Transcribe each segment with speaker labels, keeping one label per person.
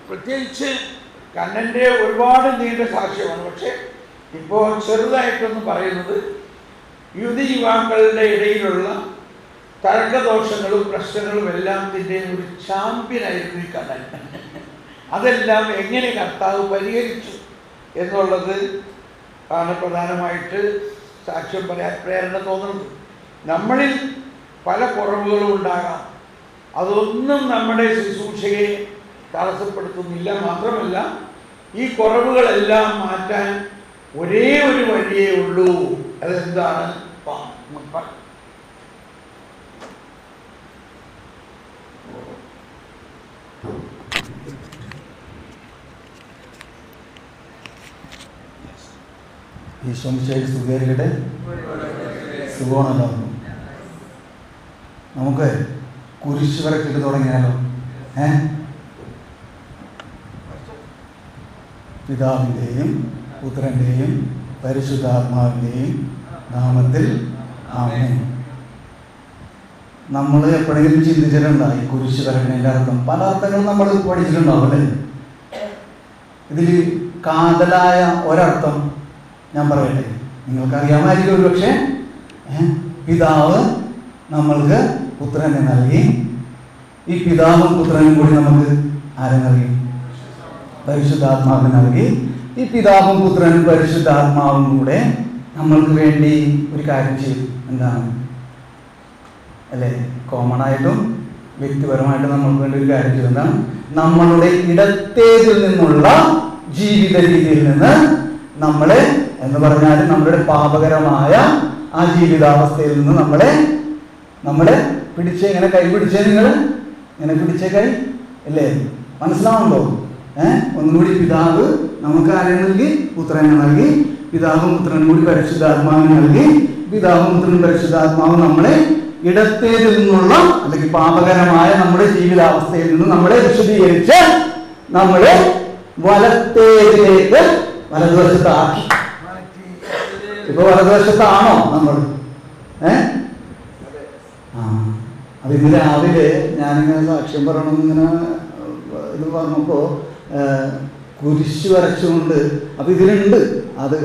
Speaker 1: പ്രത്യേകിച്ച് കണ്ണൻ്റെ ഒരുപാട് നീണ്ട സാക്ഷ്യമാണ്. പക്ഷേ ഇപ്പോൾ ചെറുതായിട്ടൊന്ന് പറയുന്നത്, യുവതിയുവാക്കളുടെ ഇടയിലുള്ള തർക്കദോഷങ്ങളും പ്രശ്നങ്ങളും എല്ലാത്തിൻ്റെയും ഒരു ചാമ്പ്യനായിരുന്നു ഈ കണ്ണൻ. അതെല്ലാം എങ്ങനെ കർത്താവ് പരിഹരിച്ചു എന്നുള്ളത് ആണ് പ്രധാനമായിട്ട് സാക്ഷ്യം പറയാൻ പ്രേരണ തോന്നുന്നത്. നമ്മളിൽ പല കുറവുകളും ഉണ്ടാകാം, അതൊന്നും നമ്മുടെ ശുശ്രൂഷയെ തടസ്സപ്പെടുത്തുന്നില്ല. മാത്രമല്ല, ഈ കുറവുകളെല്ലാം മാറ്റാൻ ഒരേ ഒരു വഴിയേ ഉള്ളൂ. അതെന്താണ്?
Speaker 2: ഈശോമിശിഹായ്ക്ക് സ്തുതിയായിരിക്കട്ടെ. സുഖമാണല്ലോ. നമുക്ക് കുരിശ് വരച്ചിട്ട് തുടങ്ങിയാലോ? പിതാവിൻ്റെയും പുത്രൻ്റെയും പരിശുദ്ധാത്മാവിൻ്റെയും നാമത്തിൽ ആമേൻ. നമ്മൾ എപ്പോഴെങ്കിലും ചിന്തിച്ചിട്ടുണ്ടോ ഈ കുരിശ് വരക്കുന്നതിൻ്റെ അർത്ഥം? പല അർത്ഥങ്ങളും നമ്മൾ പഠിച്ചിട്ടുണ്ടാവും അല്ലേ? ഇതിൽ കാതലായ ഒരർത്ഥം ഞാൻ പറയട്ടെ, നിങ്ങൾക്കറിയാമായിരിക്കും ഒരു പക്ഷേ. പിതാവ് നമ്മൾക്ക് പുത്രനെ നൽകി. ഈ പിതാവും പുത്രനും കൂടി നമുക്ക് ആരെ നൽകി? പരിശുദ്ധാത്മാവിനെ നൽകി. ഈ പിതാവും പുത്രനും പരിശുദ്ധാത്മാവും കൂടെ നമ്മൾക്ക് വേണ്ടി ഒരു കാര്യം ചെയ്തു. എന്താണ് അല്ലേ? കോമൺ ആയിട്ടും വ്യക്തിപരമായിട്ടും നമ്മൾക്ക് വേണ്ടി ഒരു കാര്യം ചെയ്തു. എന്താണ്? നമ്മളുടെ ഇടത്തേതിൽ നിന്നുള്ള ജീവിത രീതിയിൽ നിന്ന് നമ്മളെ എന്ന് പറഞ്ഞാൽ നമ്മളുടെ പാപകരമായ ആ ജീവിതാവസ്ഥയിൽ നിന്ന് നമ്മളെ പിടിച്ചേ. ഇങ്ങനെ കൈ പിടിച്ചേ, നിങ്ങൾ ഇങ്ങനെ പിടിച്ചേ കൈ അല്ലേ? മനസ്സിലാവുണ്ടോ? ഒന്നുകൂടി പിതാവ് നമുക്ക് ആരെ നൽകി? പുത്രനെ നൽകി. പിതാവും പുത്രനും കൂടി പരിശുദ്ധാത്മാവിനെ നൽകി. പിതാവും പുത്രനും പരിശുദ്ധാത്മാവും നമ്മളെ ഇടത്തേതിൽ നിന്നുള്ള അല്ലെങ്കിൽ പാപകരമായ നമ്മുടെ ജീവിതാവസ്ഥയിൽ നിന്ന് നമ്മളെ വിശദീകരിച്ച് നമ്മളെ വലത്തേതിലേക്ക് വലതുവശത്താക്കി. ഇപ്പൊ വലതുവശത്താണോ നമ്മൾ? അപ്പൊ ഇന്ന് രാവിലെ ഞാനിങ്ങനെ സാക്ഷ്യം പറയണമെന്നിങ്ങനെ ഇത് പറഞ്ഞപ്പോ കുരിശ് വരച്ചുകൊണ്ട് അപ്പൊ ഇതിലുണ്ട് അത്.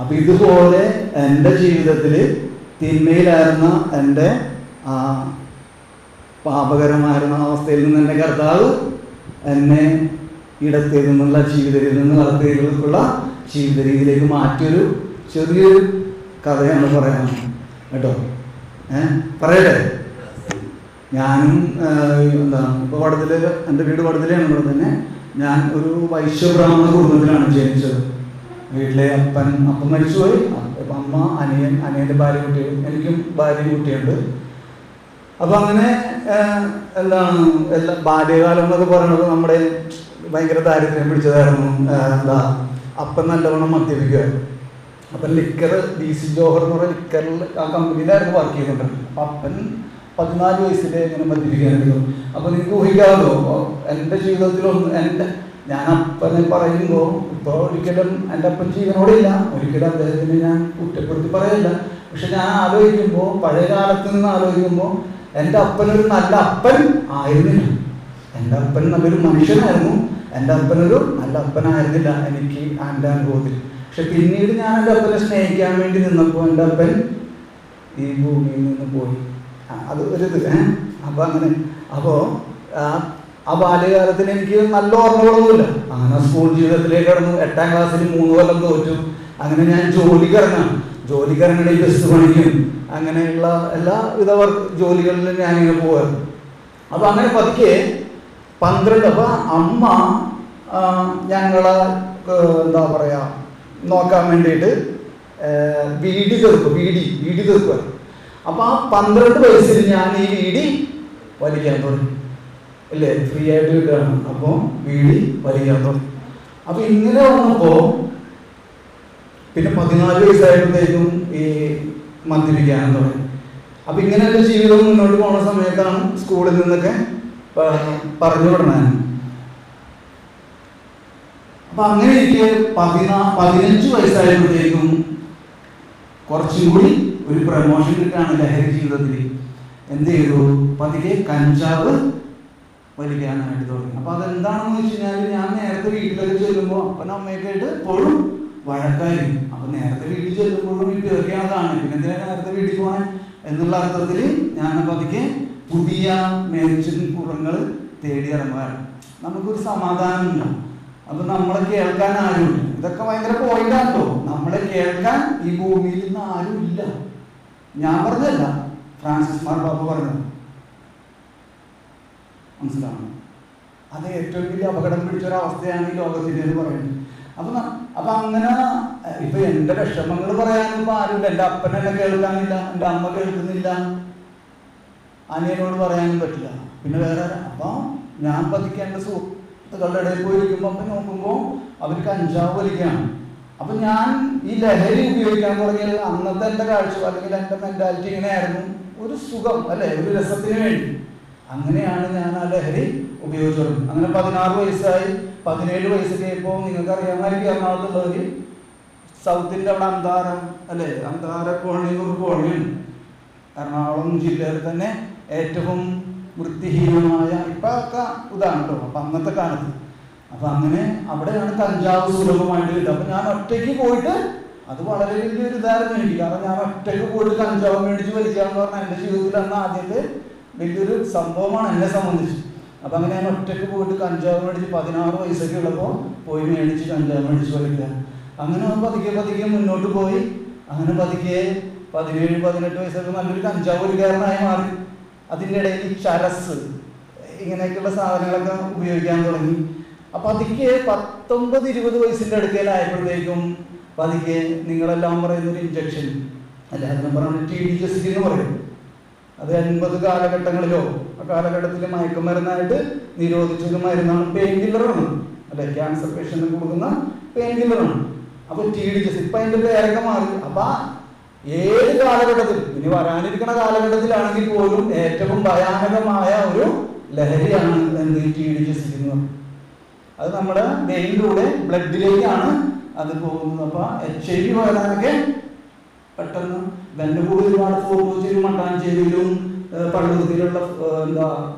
Speaker 2: അപ്പൊ ഇതുപോലെ എൻ്റെ ജീവിതത്തിൽ തിന്മയിലായിരുന്ന എൻ്റെ ആ പാപകരമായിരുന്ന അവസ്ഥയിൽ നിന്ന് എൻ്റെ കർത്താവ് എന്നെ ഇടത്തേതിൽ നിന്നുള്ള ജീവിത രീതിയിൽ നിന്ന് വലത്തേതിലേക്കുള്ള ജീവിത രീതിയിലേക്ക് മാറ്റിയൊരു ചെറിയൊരു കഥയാണ് പറയാൻ കേട്ടോ. പറയട്ടെ. ഞാനും എന്താണ് ഇപ്പോൾ വടതിൽ, എൻ്റെ വീട് വടതിലാണ്. ഇവിടെ തന്നെ ഞാൻ ഒരു വൈശ്യബ്രാഹ്മണ കുടുംബത്തിലാണ് ജനിച്ചത്. വീട്ടിലെ അപ്പൻ മരിച്ചുപോയി. അമ്മ, അനിയൻ്റെ ഭാര്യ, കുട്ടികൾ, എനിക്കും ഭാര്യയും കുട്ടിയുണ്ട്. അപ്പം അങ്ങനെ എന്താണ് ബാല്യകാലം എന്നൊക്കെ പറയുന്നത് നമ്മുടെ ഭയങ്കര ദാരിദ്ര്യം പിടിച്ചതായിരുന്നു. അപ്പൻ നല്ലവണ്ണം മദ്യപിക്കുമായിരുന്നു. അപ്പം ലിക്കർ DC ജോഹർ എന്ന് പറഞ്ഞ ലിക്കറിൽ ആ കമ്പനിയിലായിരുന്നു വർക്ക് ചെയ്യുന്നുണ്ട്. അപ്പം അപ്പൻ 14 വയസ്സിൽ ഇങ്ങനെ മദ്യപിക്കാനായിരുന്നു. അപ്പം നിങ്ങൾക്ക് ഊഹിക്കാമല്ലോ, എൻ്റെ ജീവിതത്തിലൊന്നും ഞാൻ അപ്പനെ പറയുമ്പോൾ ഇപ്പോൾ ഒരിക്കലും എൻ്റെ അപ്പൻ ജീവനോടില്ല, ഒരിക്കലും അദ്ദേഹത്തിന് ഞാൻ കുറ്റപ്പെടുത്തി പറയില്ല. പക്ഷെ ഞാൻ ആലോചിക്കുമ്പോൾ, പഴയ കാലത്ത് നിന്ന് ആലോചിക്കുമ്പോൾ, എൻ്റെ അപ്പനൊരു നല്ല അപ്പൻ ആയിരുന്നില്ല. എൻ്റെ അപ്പൻ നല്ലൊരു മനുഷ്യനായിരുന്നു. എൻ്റെ അപ്പനൊരു നല്ല അപ്പനായിരുന്നില്ല എനിക്ക് എൻ്റെ അനുഭവത്തിൽ. പക്ഷെ പിന്നീട് ഞാൻ എൻ്റെ അപ്പനെ സ്നേഹിക്കാൻ വേണ്ടി നിന്നപ്പോൾ എൻ്റെ അപ്പൻ ഈ ഭൂമിയിൽ നിന്ന് പോയി. അത് ഒരിത്. അപ്പോൾ അങ്ങനെ ആ ബാല്യകാലത്തിൽ എനിക്ക് നല്ല ഓർമ്മകളൊന്നുമില്ല. അങ്ങനെ സ്കൂൾ ജീവിതത്തിലേക്ക് കടന്നു. 8ാം ക്ലാസ്സിൽ 3 കൊല്ലം തോറ്റു. അങ്ങനെ ഞാൻ ജോലിക്കിറങ്ങണ ബസ് പണിക്കും അങ്ങനെയുള്ള എല്ലാവിധ ജോലികളിലും ഞാനിങ്ങനെ പോകാറുണ്ട്. അപ്പോൾ അങ്ങനെ പതുക്കെ 12. അപ്പോൾ അമ്മ ഞങ്ങളെ എന്താ പറയുക നോക്കാൻ വേണ്ടിയിട്ട് വീടി തീർക്കുക. അപ്പോൾ ആ 12 വയസ്സിൽ ഞാൻ ഈ വീടി വലിക്കാൻ തുടങ്ങി. അല്ലേ, ഫ്രീ ആയിട്ട് കിട്ടുകയാണ്. അപ്പോൾ വീടി വലിക്കാൻ തുടങ്ങി. അപ്പോൾ ഇങ്ങനെ വന്നപ്പോൾ പിന്നെ 14 വയസ്സായപ്പോഴത്തേക്കും ഈ മദ്യപിക്കാനും തുടങ്ങി. അപ്പം ഇങ്ങനെയുള്ള ജീവിതം മുന്നോട്ട് പോകുന്ന സമയത്താണ് സ്കൂളിൽ നിന്നൊക്കെ പറഞ്ഞു വിടണേ. അപ്പം അങ്ങനെ എനിക്ക് 15 വയസ്സായപ്പോഴത്തേക്കും കുറച്ചും കൂടി ഒരു പ്രമോഷൻ കിട്ടുകയാണ് ലഹരി ജീവിതത്തിൽ. എന്ത് ചെയ്തു? പതിയെ കഞ്ചാവ് വലിക്കാനായിട്ട് തുടങ്ങി. അപ്പോൾ അതെന്താണെന്ന് വെച്ച് കഴിഞ്ഞാൽ, ഞാൻ നേരത്തെ വീട്ടിലൊക്കെ ചെല്ലുമ്പോൾ അപ്പനും അമ്മയൊക്കെ ആയിട്ട് എപ്പോഴും വഴക്കായിരിക്കും. അപ്പോൾ നേരത്തെ വീട്ടിൽ ചെല്ലുമ്പോഴും ഇതൊക്കെയാണതാണ്, പിന്നെ എന്തിനാണ് നേരത്തെ വീട്ടിൽ പോകണേ എന്നുള്ള അർത്ഥത്തിൽ ഞാൻ പതുക്കെ പുതിയ മേച്ചിൻപുറങ്ങൾ തേടി ഇറങ്ങുകയാണ്. നമുക്കൊരു സമാധാനമില്ല. അപ്പം നമ്മളെ കേൾക്കാൻ ആരുമില്ല. ഇതൊക്കെ ഭയങ്കര പോയിന്റാണല്ലോ. നമ്മളെ കേൾക്കാൻ ഈ ഭൂമിയിൽ നിന്ന് ആരും ഇല്ല. ഞാൻ പറഞ്ഞല്ല, ഫ്രാൻസിസ് മാർപ്പാപ്പ പറഞ്ഞത്. മനസ്സിലാവണം. അത് ഏറ്റവും വലിയ അപകടം പിടിച്ചൊരവസ്ഥയാണ് ഈ ലോകത്തിൻ്റെ എന്ന് പറയുന്നത്. അപ്പം അങ്ങനെ ഇപ്പം എൻ്റെ വിഷമങ്ങൾ പറയാനും ഇപ്പം ആരുമില്ല. എൻ്റെ അപ്പൻ എന്നെ കേൾക്കാനില്ല, എൻ്റെ അമ്മ കേൾക്കുന്നില്ല, അനിയനോട് പറയാനും പറ്റില്ല, പിന്നെ വേറെ. അപ്പം ഞാൻ പതുക്കെ എൻ്റെ സുഹൃത്തുക്കളുടെ ഇടയിൽ പോയിരിക്കുമ്പോൾ അപ്പം നോക്കുമ്പോൾ അവർ കഞ്ചാവ് വലിക്കുകയാണ്. അപ്പം ഞാൻ ഈ ലഹരി ഉപയോഗിക്കാൻ തുടങ്ങിയത് അന്നത്തെ എൻ്റെ കാഴ്ച അല്ലെങ്കിൽ എൻ്റെ മെൻറ്റാലിറ്റി ഇങ്ങനെയായിരുന്നു, ഒരു സുഖം അല്ലേ, ഒരു രസത്തിന് വേണ്ടി. അങ്ങനെയാണ് ഞാൻ ആ ലഹരി ഉപയോഗിച്ചത്. അങ്ങനെ 16 വയസ്സായി. 17 വയസ്സൊക്കെ ഇപ്പോൾ നിങ്ങൾക്ക് അറിയാമായിരിക്കും, എറണാകുളത്തുള്ളവർ സൗത്തിൻ്റെ അവിടെ അന്താരം അല്ലേ, അന്താര കോളനി ഒരു കോളനിയുണ്ട്. എറണാകുളം ജില്ലയിൽ തന്നെ ഏറ്റവും വൃത്തിഹീനമായ ഇപ്പൊക്കെ ഇതാണ് കേട്ടോ. അപ്പം അന്നത്തെ കാലത്ത് അപ്പം അങ്ങനെ അവിടെയാണ് കഞ്ചാവ് സുലഭമായിട്ട് കിട്ടുക. അപ്പം ഞാൻ ഒറ്റയ്ക്ക് പോയിട്ട്, അത് വളരെ വലിയൊരു ഇതായിരുന്നു എനിക്ക്. കാരണം ഞാൻ ഒറ്റയ്ക്ക് പോയിട്ട് കഞ്ചാവ് മേടിച്ച് വലിക്കാന്ന് പറഞ്ഞാൽ എൻ്റെ ജീവിതത്തിൽ അന്ന് ആദ്യത്തെ വലിയൊരു സംഭവമാണ് എന്നെ സംബന്ധിച്ച്. അപ്പം അങ്ങനെ ഞാൻ ഒറ്റയ്ക്ക് പോയിട്ട് കഞ്ചാവ് മേടിച്ച് 16 വയസ്സൊക്കെ ഉള്ളപ്പോൾ പോയി മേടിച്ച് കഞ്ചാവ് മേടിച്ച് വലിക്കുക. അങ്ങനെ പതുക്കെ പതുക്കെ മുന്നോട്ട് പോയി. അങ്ങനെ പതുക്കെ 17-18 വയസ്സൊക്കെ നല്ലൊരു കഞ്ചാവ് വലിക്കാരനായി മാറി. അതിൻ്റെ ഇടയിൽ ചരസ് ഇങ്ങനെയൊക്കെയുള്ള സാധനങ്ങളൊക്കെ ഉപയോഗിക്കാൻ തുടങ്ങി. അപ്പം പതുക്കെ 19-20 വയസ്സിൻ്റെ അടുക്കലായപ്പോഴത്തേക്കും പതുക്കെ നിങ്ങളെല്ലാം പറയുന്നൊരു ഇഞ്ചക്ഷൻ അല്ലെ, അതിനെ പറയുന്നത് TDGC എന്ന് പറയും. അത് 80 കാലഘട്ടങ്ങളിലോ ആ കാലഘട്ടത്തിൽ മയക്കുമരുന്നായിട്ട് നിരോധിച്ചൊരു മരുന്നാണ്, പെയിൻ കില്ലറാണ് അല്ലെ, ക്യാൻസർ പേഷ്യന്റ് കൊടുക്കുന്ന പെയിൻ കില്ലറാണ്. അപ്പോൾ TDGC ഇപ്പം അതിൻ്റെ പേരൊക്കെ മാറി. അപ്പം ഏത് കാലഘട്ടത്തിൽ, ഇനി വരാനിരിക്കുന്ന കാലഘട്ടത്തിലാണെങ്കിൽ പോലും ഏറ്റവും ഭയാനകമായ ഒരു ലഹരിയാണ് എന്ത് TDGC എന്ന് പറയുന്നത്. അത് നമ്മുടെ വെയിനിലൂടെ ബ്ലഡിലേക്കാണ് അത് പോകുന്നത്. അപ്പോൾ HIV വരാനൊക്കെ പെട്ടെന്ന് എൻ്റെ കൂടെ ഒരുപാട് ഫോട്ടോസിലും മട്ടാഞ്ചേരിയിലും പള്ളുത്തിലുള്ള എന്താ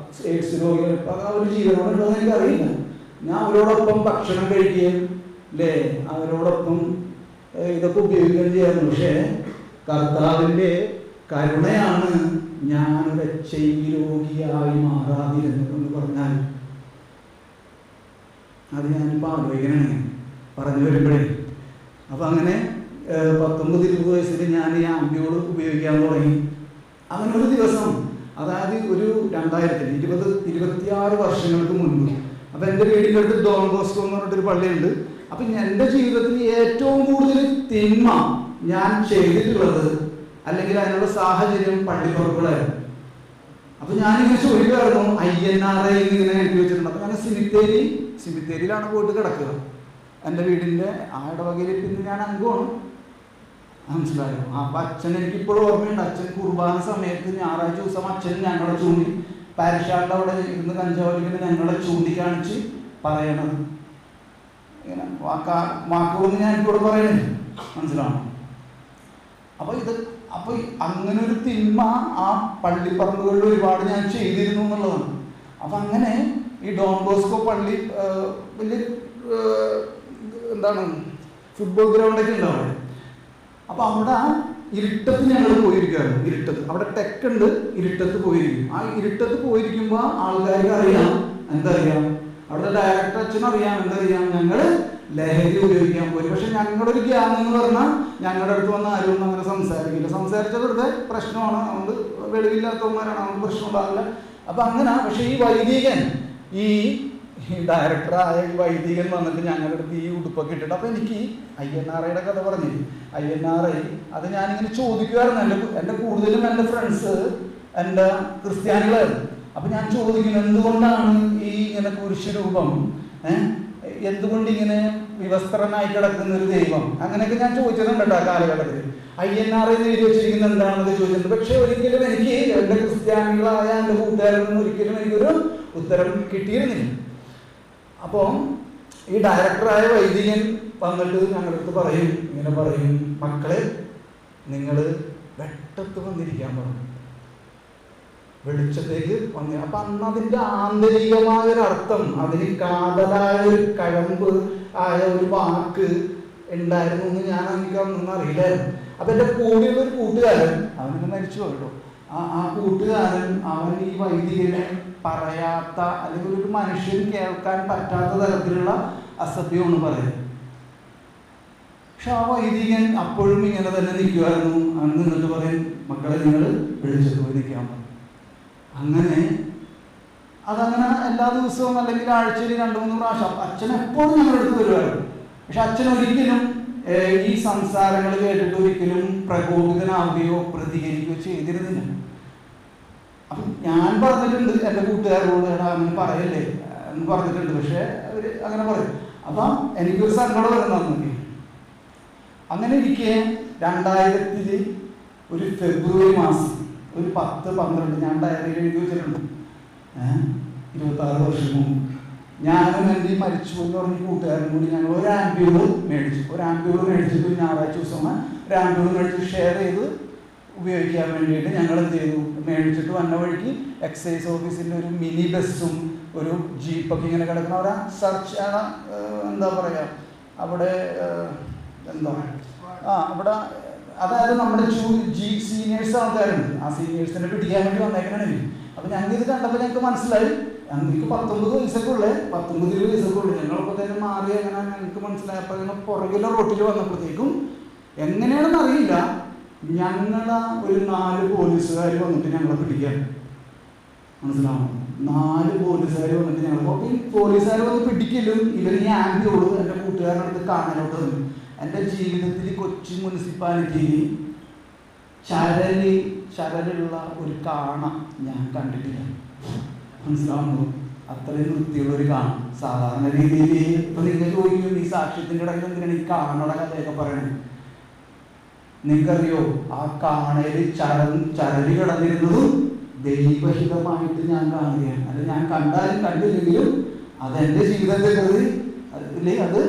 Speaker 2: എയ്ഡ്സ് രോഗികൾ ഒരു ജീവനോടുണ്ടോ എന്ന് എനിക്കറിയില്ല. ഞാൻ അവരോടൊപ്പം ഭക്ഷണം കഴിക്കുകയും അല്ലേ, അവരോടൊപ്പം ഇതൊക്കെ ഉപയോഗിക്കുകയും ചെയ്യാറുണ്ട്. പക്ഷേ കർത്താവിൻ്റെ കരുണയാണ് ഞാനൊരു HIV രോഗിയായി മാറാതിരുന്നതെന്ന് പറഞ്ഞാൽ അത് ഞാനിപ്പോൾ ആലോചിക്കണേ പറഞ്ഞു വരുമ്പോഴേ. അപ്പം അങ്ങനെ 19-20 വയസ്സിൽ ഞാൻ ഈ ആംബ്യൂൾ ഉപയോഗിക്കാൻ തുടങ്ങി. അങ്ങനെ ഒരു ദിവസം, അതായത് ഒരു 2026 വർഷങ്ങൾക്ക് മുൻപ്, അപ്പം എൻ്റെ വീടിൻ്റെ അടുത്ത് ഡോൺ ബോസ്കോ എന്ന് പറഞ്ഞിട്ടൊരു പള്ളിയുണ്ട്. അപ്പം എൻ്റെ ജീവിതത്തിൽ ഏറ്റവും കൂടുതൽ തിന്മ ഞാൻ ചെയ്തിട്ടുള്ളത് അല്ലെങ്കിൽ അതിനുള്ള സാഹചര്യം പള്ളിപ്പുറങ്ങളായിരുന്നു. അപ്പം ഞാനിങ്ങനെ ചോദിക്കുമായിരുന്നു, INRI ഇങ്ങനെ എഴുതി വെച്ചിട്ടുണ്ട്. അപ്പം ഞാൻ സിമിത്തേരിയിലാണ് പോയിട്ട് കിടക്കുക. എൻ്റെ വീടിൻ്റെ ആ ഇടവകയിൽ പിന്നെ ഞാൻ അംഗമാണ്. മനസ്സിലായോ? അപ്പം അച്ഛൻ എനിക്കിപ്പോഴും ഓർമ്മയുണ്ട്. അച്ഛൻ കുർബാന സമയത്ത് ഞായറാഴ്ച ദിവസം അച്ഛൻ ഞങ്ങളെ ചൂണ്ടി, പാരിഷാറിൻ്റെ അവിടെ ഇരുന്ന് കഞ്ചാവലിക്കുന്ന ഞങ്ങളെ ചൂണ്ടിക്കാണിച്ച് പറയണത് ഇങ്ങനെ വാക്കുകളൊന്നും ഞാൻ എനിക്കിവിടെ പറയണേ. മനസ്സിലാണോ? അപ്പോൾ അങ്ങനെ ഒരു തിന്മ ആ പള്ളിപ്പറമ്പുകളിൽ ഒരുപാട് ഞാൻ ചെയ്തിരുന്നു എന്നുള്ളതാണ്. അപ്പം അങ്ങനെ ഈ ഡോൺ ബോസ്കോ പള്ളി വലിയ എന്താണ് ഫുട്ബോൾ ഗ്രൗണ്ടൊക്കെ ഉണ്ട് അവിടെ. അപ്പോൾ അവിടെ ഇരുട്ടത്ത് ഞങ്ങൾ പോയിരിക്കുകയാണ്. ഇരുട്ടത്ത് അവിടെ ടെക്കുണ്ട്, ഇരുട്ടത്ത് പോയിരിക്കും. ആ ഇരുട്ടത്ത് പോയിരിക്കുമ്പോൾ ആൾക്കാർക്ക് അറിയാം, എന്തറിയാം, അവിടുത്തെ ഡയറക്ടർ അച്ഛനറിയാം, എന്തറിയാം, ഞങ്ങൾ ലഹരി ഉപയോഗിക്കാൻ പോയി. പക്ഷെ ഞങ്ങളുടെ ഒരു ഗ്യാങ് എന്ന് പറഞ്ഞാൽ ഞങ്ങളുടെ അടുത്ത് വന്ന് ആരും ഒന്നും അങ്ങനെ സംസാരിക്കില്ല. സംസാരിച്ച വെറുതെ പ്രശ്നമാണ്, അതുകൊണ്ട് വെളിവില്ലാത്തവന്മാരാണ്, അതുകൊണ്ട് പ്രശ്നം ഉണ്ടാവില്ല. അപ്പം അങ്ങനെ. പക്ഷെ ഈ വൈദികൻ, ഈ ഡയറക്ടറായ ഈ വൈദികൻ വന്നിട്ട് ഞങ്ങളുടെ അടുത്ത് ഈ ഉടുപ്പൊക്കെ ഇട്ടിട്ട്, അപ്പം എനിക്ക് INRIയുടെ കഥ പറഞ്ഞു. INRI അത് ഞാനിങ്ങനെ ചോദിക്കുമായിരുന്നു. എൻ്റെ കൂടുതലും എൻ്റെ ഫ്രണ്ട്സ് എൻ്റെ ക്രിസ്ത്യാനികളായിരുന്നു. അപ്പം ഞാൻ ചോദിക്കുന്നു, എന്തുകൊണ്ടാണ് ഈ ഇങ്ങനെ കുരിശ് രൂപം, എന്തുകൊണ്ട് ഇങ്ങനെ വിവസ്ത്രനായി കിടക്കുന്ന ഒരു ദൈവം, അങ്ങനെയൊക്കെ ഞാൻ ചോദിച്ചിട്ടുണ്ട് കേട്ടോ ആ കാലഘട്ടത്തിൽ. INRI എന്ന് എഴുതി വെച്ചിരിക്കുന്നത് എന്താണെന്നൊക്കെ ചോദിച്ചിട്ടുണ്ട്. പക്ഷെ ഒരിക്കലും എനിക്ക് എൻ്റെ ക്രിസ്ത്യാനികളായ എൻ്റെ കൂട്ടുകാരിൽ നിന്ന് ഒരിക്കലും എനിക്കൊരു ഉത്തരം കിട്ടിയിരുന്നില്ല. അപ്പോൾ ഈ ഡയറക്ടറായ വൈദികൻ വന്നിട്ട് ഞങ്ങളുടെ അടുത്ത് പറയും, ഇങ്ങനെ പറയും, മക്കളെ നിങ്ങൾ വെട്ടത്ത് വന്നിരിക്കാൻ പറഞ്ഞു. വെളിച്ചത്തേക്ക് വന്നു. അപ്പൊ അന്ന് അതിന്റെ ആന്തരികമായ ഒരു അർത്ഥം, അതിന് കാതലായ ഒരു കഴമ്പ് ആയ ഒരു വാക്ക് ഉണ്ടായിരുന്നു എന്ന് എനിക്കൊന്നും അറിയില്ലായിരുന്നു. അപ്പൊ എൻ്റെ കൂടെയുള്ള ഒരു കൂട്ടുകാരൻ, അവനൊന്ന് മരിച്ചു പോയിട്ടോ, ആ കൂട്ടുകാരൻ അവൻ ഈ വൈദികനെ പറയാത്ത, അല്ലെങ്കിൽ ഒരു മനുഷ്യൻ കേൾക്കാൻ പറ്റാത്ത തരത്തിലുള്ള അസഭ്യമാണ് പറയുന്നത്. പക്ഷെ ആ വൈദികൻ അപ്പോഴും ഇങ്ങനെ തന്നെ നിൽക്കുമായിരുന്നു. അന്ന് നിന്നിട്ട് പറയും, മക്കളെ നിങ്ങൾ വിളിച്ചിട്ട് പോയി നിൽക്കാൻ പറഞ്ഞു. അങ്ങനെ അതങ്ങനെ എല്ലാ ദിവസവും അല്ലെങ്കിൽ ആഴ്ചയിൽ 2-3 പ്രാവശ്യം അച്ഛൻ എപ്പോഴും ഞങ്ങളുടെ അടുത്ത് വരുമായിരുന്നു. പക്ഷെ അച്ഛൻ ഒരിക്കലും ഈ സംസാരങ്ങൾ കേട്ടിട്ട് ഒരിക്കലും പ്രകോപിതനാവുകയോ പ്രതികരിക്കുകയോ ചെയ്തിരുന്നില്ല. അപ്പം ഞാൻ പറഞ്ഞിട്ടുണ്ട് എൻ്റെ കൂട്ടുകാരോട്, അങ്ങനെ പറയല്ലേ എന്ന് പറഞ്ഞിട്ടുണ്ട്. പക്ഷെ അവർ അങ്ങനെ പറയും. അപ്പം എനിക്കൊരു സങ്കടം വരുന്നു. അങ്ങനെ ഇരിക്കെ 2000 ഒരു ഫെബ്രുവരി മാസം ഒരു 10-12 ഞാൻ ഡയറിയിൽ എഴുതി വെച്ചിട്ടുണ്ട്. 26 വർഷം മുമ്പ് ഞാനും എൻ്റെ മരിച്ചു എന്ന് പറഞ്ഞ കൂട്ടുകാരനും കൂടി ഞങ്ങൾ ഒരു ആംബ്യൂൾ മേടിച്ചിട്ട് ഞായറാഴ്ച ദിവസമാണ് ഒരു ആംബ്യൂൾ മേടിച്ച് ഷെയർ ചെയ്ത് ഉപയോഗിക്കാൻ വേണ്ടിയിട്ട് ഞങ്ങൾ എന്ത് ചെയ്തു, മേടിച്ചിട്ട് വന്ന വഴിക്ക് എക്സൈസ് ഓഫീസിൻ്റെ ഒരു മിനി ബസ്സും ഒരു ജീപ്പൊക്കെ ഇങ്ങനെ കിടക്കുന്ന ഒരു സെർച്ച് എന്താ പറയുക അവിടെ അവിടെ അതായത് നമ്മുടെ സീനിയേഴ്സ് ആൾക്കാരുണ്ട്. ആ സീനിയേഴ്സിനെ പിടിക്കാൻ വേണ്ടി വന്നേക്കണേ. അപ്പം ഞങ്ങൾക്ക് ഇത് കണ്ടപ്പോൾ ഞങ്ങൾക്ക് മനസ്സിലായി, ഞങ്ങൾക്ക് 19 വയസ്സൊക്കെ ഉള്ളേ, 19-20 വയസ്സൊക്കെ ഉള്ളു. ഞങ്ങളപ്പോൾ തന്നെ മാറി അങ്ങനെ ഞങ്ങൾക്ക് മനസ്സിലായപ്പോൾ ഞങ്ങൾ പുറകിലെ റോട്ടിൽ വന്നപ്പോഴത്തേക്കും എങ്ങനെയാണെന്ന് അറിയില്ല, ഞങ്ങളെ ഒരു 4 പോലീസുകാർ വന്നിട്ട് ഞങ്ങളെ പിടിക്കാൻ. മനസ്സിലാവും, 4 പോലീസുകാർ വന്നിട്ട് ഞങ്ങൾ, അപ്പോൾ ഈ പോലീസുകാർ വന്ന് പിടിക്കലും ഇവർ ഈ ആംബിയോട് എൻ്റെ കൂട്ടുകാരനടുത്ത് കാണാനോട്ട് വന്നു. എൻ്റെ ജീവിതത്തിൽ കൊച്ചി മുനിസിപ്പാലിറ്റിയിൽ ചരലുള്ള ഒരു കാണ ഞാൻ കണ്ടിട്ടില്ല. മനസ്സിലാവുന്നു, അത്രയും വൃത്തിയുള്ളൊരു കാണ. സാധാരണ രീതിയിൽ ഇപ്പം നിങ്ങൾ ചോദിക്കും, ഈ സാക്ഷ്യത്തിൻ്റെ ഇടയിൽ എന്തിനാണ് ഈ കാണയുടെ കഥയൊക്കെ പറയണത്? നിങ്ങൾക്കറിയോ, ആ കാണയിൽ ചരല് കിടന്നിരുന്നതും ദൈവഹിതമായിട്ട് ഞാൻ കാണുകയാണ്. അല്ല, ഞാൻ കണ്ടാലും കണ്ടില്ലെങ്കിലും അതെൻ്റെ ജീവിതത്തെ അത്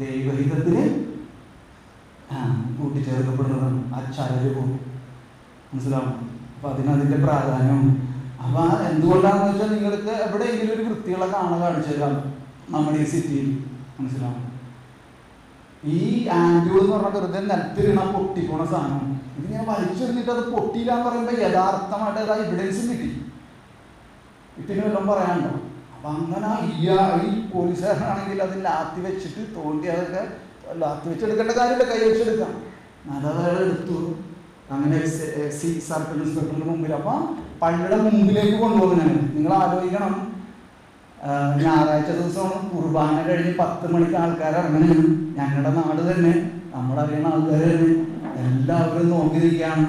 Speaker 2: ദൈവഹിതത്തിന് കൂട്ടിച്ചേർക്കപ്പെടുന്നതാണ്. ആ ചരല് പോകും. മനസ്സിലാവും. അപ്പം അതിൻ്റെ പ്രാധാന്യം. അപ്പം എന്തുകൊണ്ടാണെന്ന് വെച്ചാൽ നിങ്ങൾക്ക് എവിടെയെങ്കിലും ഒരു വൃത്തിയുള്ള കാണിച്ചു തരാം നമ്മുടെ ഈ സിറ്റിയിൽ. മനസ്സിലാവും. ഈ ആംബ്യൂൾ എന്ന് പറഞ്ഞാൽ വെറുതെ നിലത്തിരുന്ന പൊട്ടിപ്പോണ സാധനം. ഇതിങ്ങനെ വലിച്ചെറിഞ്ഞിട്ട് അത് പൊട്ടിയില്ല എന്ന് പറയുമ്പോൾ യഥാർത്ഥമായിട്ട് അത് എവിഡൻസും കിട്ടി. ഇതിന് വല്ലതും പറയാനുണ്ടോ? അപ്പം അങ്ങനെ ഈ പോലീസുകാരനാണെങ്കിൽ അത് ലാത്തി വെച്ചിട്ട് തോണ്ടി, അതൊക്കെ ലാത്തി വെച്ചെടുക്കേണ്ട കാര്യമില്ല, കൈ വെച്ചെടുക്കാം. നല്ലതായ എടുത്തു. അങ്ങനെ സർക്കിൾ ഇൻസ്പെക്ടറിൻ്റെ മുമ്പിൽ. അപ്പം പള്ളിയുടെ മുമ്പിലേക്ക് കൊണ്ടുപോകും. നിങ്ങൾ ആലോചിക്കണം, ഞായറാഴ്ച ദിവസമാണ് കുർബാന കഴിഞ്ഞ് 10 മണിക്ക് ആൾക്കാർ ഇറങ്ങുന്നത്. ഞങ്ങളുടെ നാട് തന്നെ, നമ്മളറിയുന്ന ആൾക്കാർ തന്നെ എല്ലാവരും നോക്കി നിൽക്കുകയാണ്.